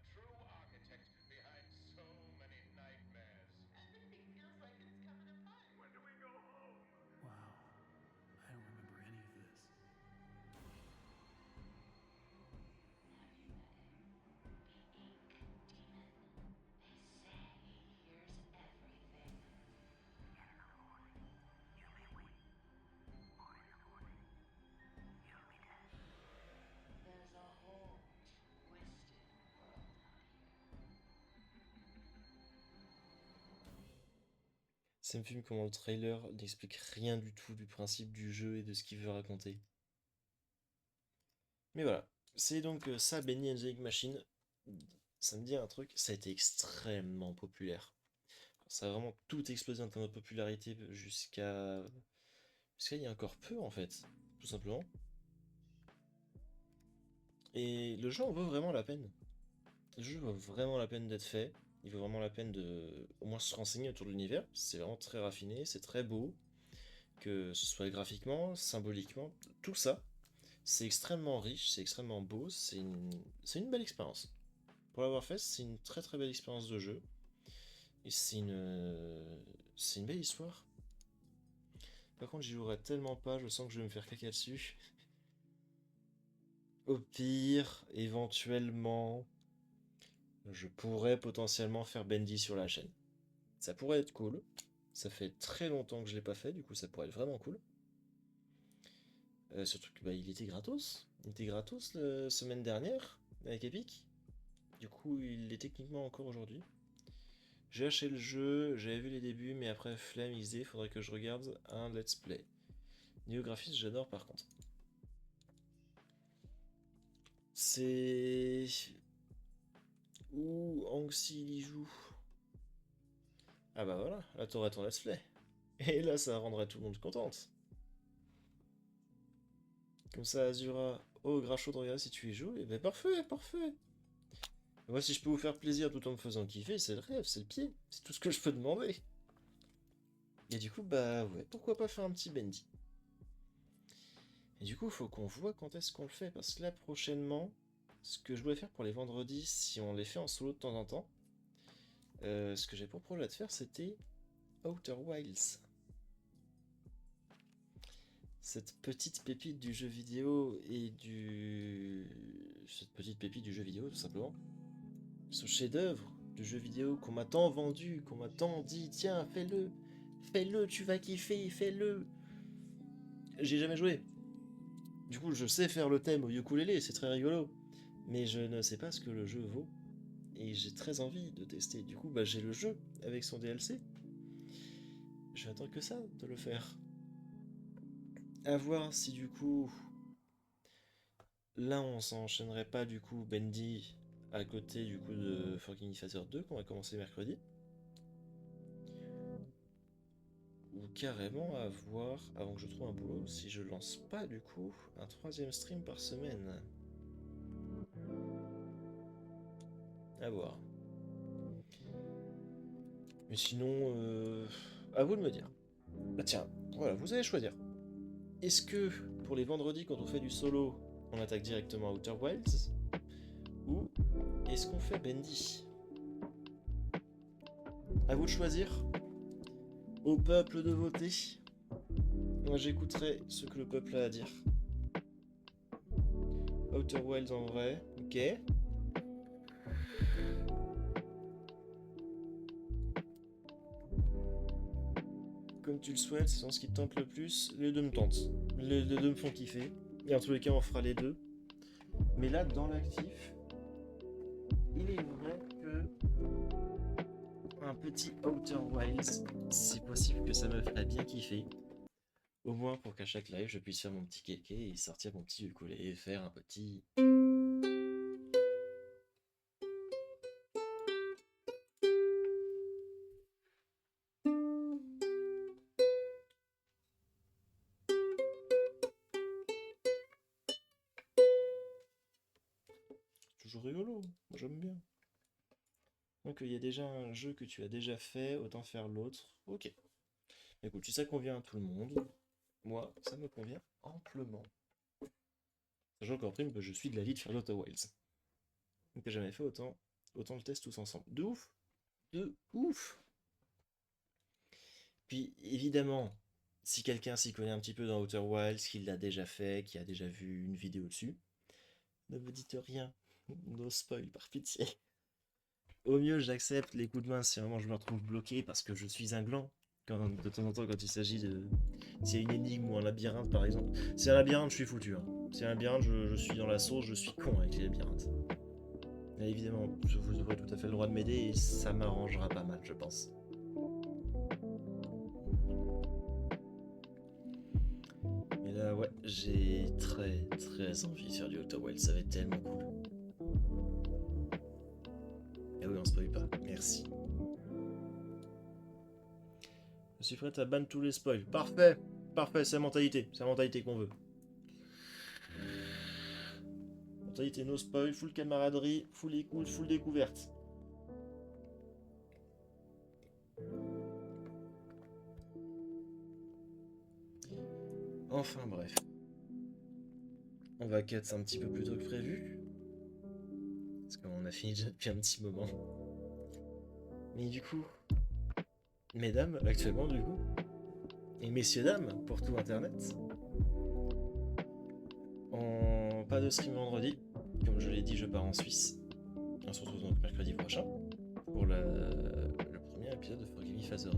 Ça me fume comment le trailer n'explique rien du tout du principe du jeu et de ce qu'il veut raconter. Mais voilà, c'est donc ça, Bendy and the Ink Machine. Ça me dit un truc, ça a été extrêmement populaire. Ça a vraiment tout explosé en termes de popularité jusqu'à il y a encore peu en fait, tout simplement. Et le jeu en vaut vraiment la peine. Le jeu vaut vraiment la peine d'être fait. Il vaut vraiment la peine de au moins se renseigner autour de l'univers. C'est vraiment très raffiné, c'est très beau. Que ce soit graphiquement, symboliquement, tout ça. C'est extrêmement riche, c'est extrêmement beau, c'est une belle expérience. Pour l'avoir fait, c'est une très très belle expérience de jeu. Et c'est une belle histoire. Par contre, j'y jouerai tellement pas, je sens que je vais me faire caca dessus. Au pire, éventuellement, je pourrais potentiellement faire Bendy sur la chaîne. Ça pourrait être cool. Ça fait très longtemps que je l'ai pas fait, du coup ça pourrait être vraiment cool. Surtout que il était gratos. Il était gratos la semaine dernière avec Epic. Du coup, il l'est techniquement encore aujourd'hui. J'ai acheté le jeu, j'avais vu les débuts, mais après flemme XD, faudrait que je regarde un let's play. Niveau graphisme, j'adore par contre. C'est... Où Anxi y joue. Ah bah voilà, là t'aurais ton let's play. Et là, ça rendrait tout le monde contente. Comme ça, Azura, oh, grave chaud de regarder si tu y joues, et ben parfait, parfait. Moi, si je peux vous faire plaisir tout en me faisant kiffer, c'est le rêve, c'est le pied, c'est tout ce que je peux demander. Et du coup, bah ouais, pourquoi pas faire un petit Bendy. Et du coup, faut qu'on voit quand est-ce qu'on le fait, parce que là, prochainement, ce que je voulais faire pour les vendredis, si on les fait en solo de temps en temps, ce que j'ai pour projet de faire, c'était Outer Wilds. Cette petite pépite du jeu vidéo Cette petite pépite du jeu vidéo, tout simplement. Ce chef-d'œuvre du jeu vidéo qu'on m'a tant vendu, qu'on m'a tant dit, tiens, fais-le, fais-le, tu vas kiffer, fais-le. J'ai jamais joué. Du coup, je sais faire le thème au ukulélé, c'est très rigolo. Mais je ne sais pas ce que le jeu vaut. Et j'ai très envie de tester. Du coup, bah, j'ai le jeu avec son DLC. Je n'attends que ça de le faire. À voir si du coup... Là, on s'enchaînerait pas du coup Bendy à côté du coup de Forking Phaser 2 qu'on va commencer mercredi. Ou carrément à voir, avant que je trouve un boulot, si je lance pas du coup un 3ème stream par semaine. À voir. Mais sinon, à vous de me dire. Bah tiens, voilà, vous allez choisir. Est-ce que pour les vendredis quand on fait du solo, on attaque directement Outer Wilds? Ou est-ce qu'on fait Bendy? À vous de choisir. Au peuple de voter. Moi j'écouterai ce que le peuple a à dire. Outer Wilds en vrai, ok. Comme tu le souhaites, c'est ce qui te tente le plus. Les deux me tentent. Les deux me font kiffer. Et en tous les cas, on fera les deux. Mais là, dans l'actif, il est vrai que un petit Outer Wilds, c'est possible que ça me ferait bien kiffer. Au moins pour qu'à chaque live, je puisse faire mon petit kéké et sortir mon petit ukulélé et faire un petit... Toujours rigolo, moi j'aime bien. Donc il y a déjà un jeu que tu as déjà fait, autant faire l'autre. Ok. Écoute, si ça convient à tout le monde, moi, ça me convient amplement. Sachant qu'en prime, je suis de l'avis de faire l'Outer Wilds. Donc j'ai jamais fait autant le test tous ensemble. De ouf! De ouf! Puis évidemment, si quelqu'un s'y connaît un petit peu dans Outer Wilds, qu'il l'a déjà fait, qui a déjà vu une vidéo dessus, ne me dites rien. No spoil, par pitié. Au mieux, j'accepte les coups de main si vraiment je me retrouve bloqué parce que je suis un gland. De temps en temps, quand il s'agit de... S'il y a une énigme ou un labyrinthe, par exemple. Si c'est un labyrinthe, je suis foutu. Hein. Si c'est un labyrinthe, je suis dans la sauce, je suis con avec les labyrinthes. Mais évidemment, vous aurez tout à fait le droit de m'aider et ça m'arrangera pas mal, je pense. J'ai très très envie de faire du Outer Wilds, ça va être tellement cool. Ah oui, on spoil pas, merci. Je suis prêt à ban tous les spoils. Parfait, parfait, c'est la mentalité qu'on veut. Mentalité no spoil, full camaraderie, full écoute, full découverte. Enfin bref. On va cut un petit peu plus tôt que prévu. Parce qu'on a fini déjà depuis un petit moment. Mais du coup, mesdames, actuellement du coup, et messieurs dames, pour tout internet, pas de stream vendredi. Comme je l'ai dit, je pars en Suisse. On se retrouve donc mercredi prochain pour le premier épisode de Forgive Me Father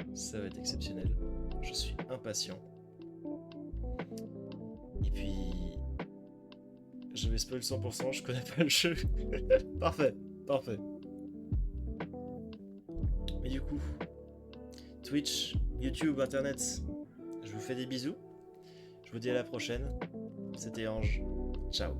2. Ça va être exceptionnel. Je suis impatient. Et puis, je vais spoil 100%, je connais pas le jeu. Parfait, parfait. Mais du coup, Twitch, YouTube, Internet, je vous fais des bisous. Je vous dis à la prochaine. C'était Ange. Ciao.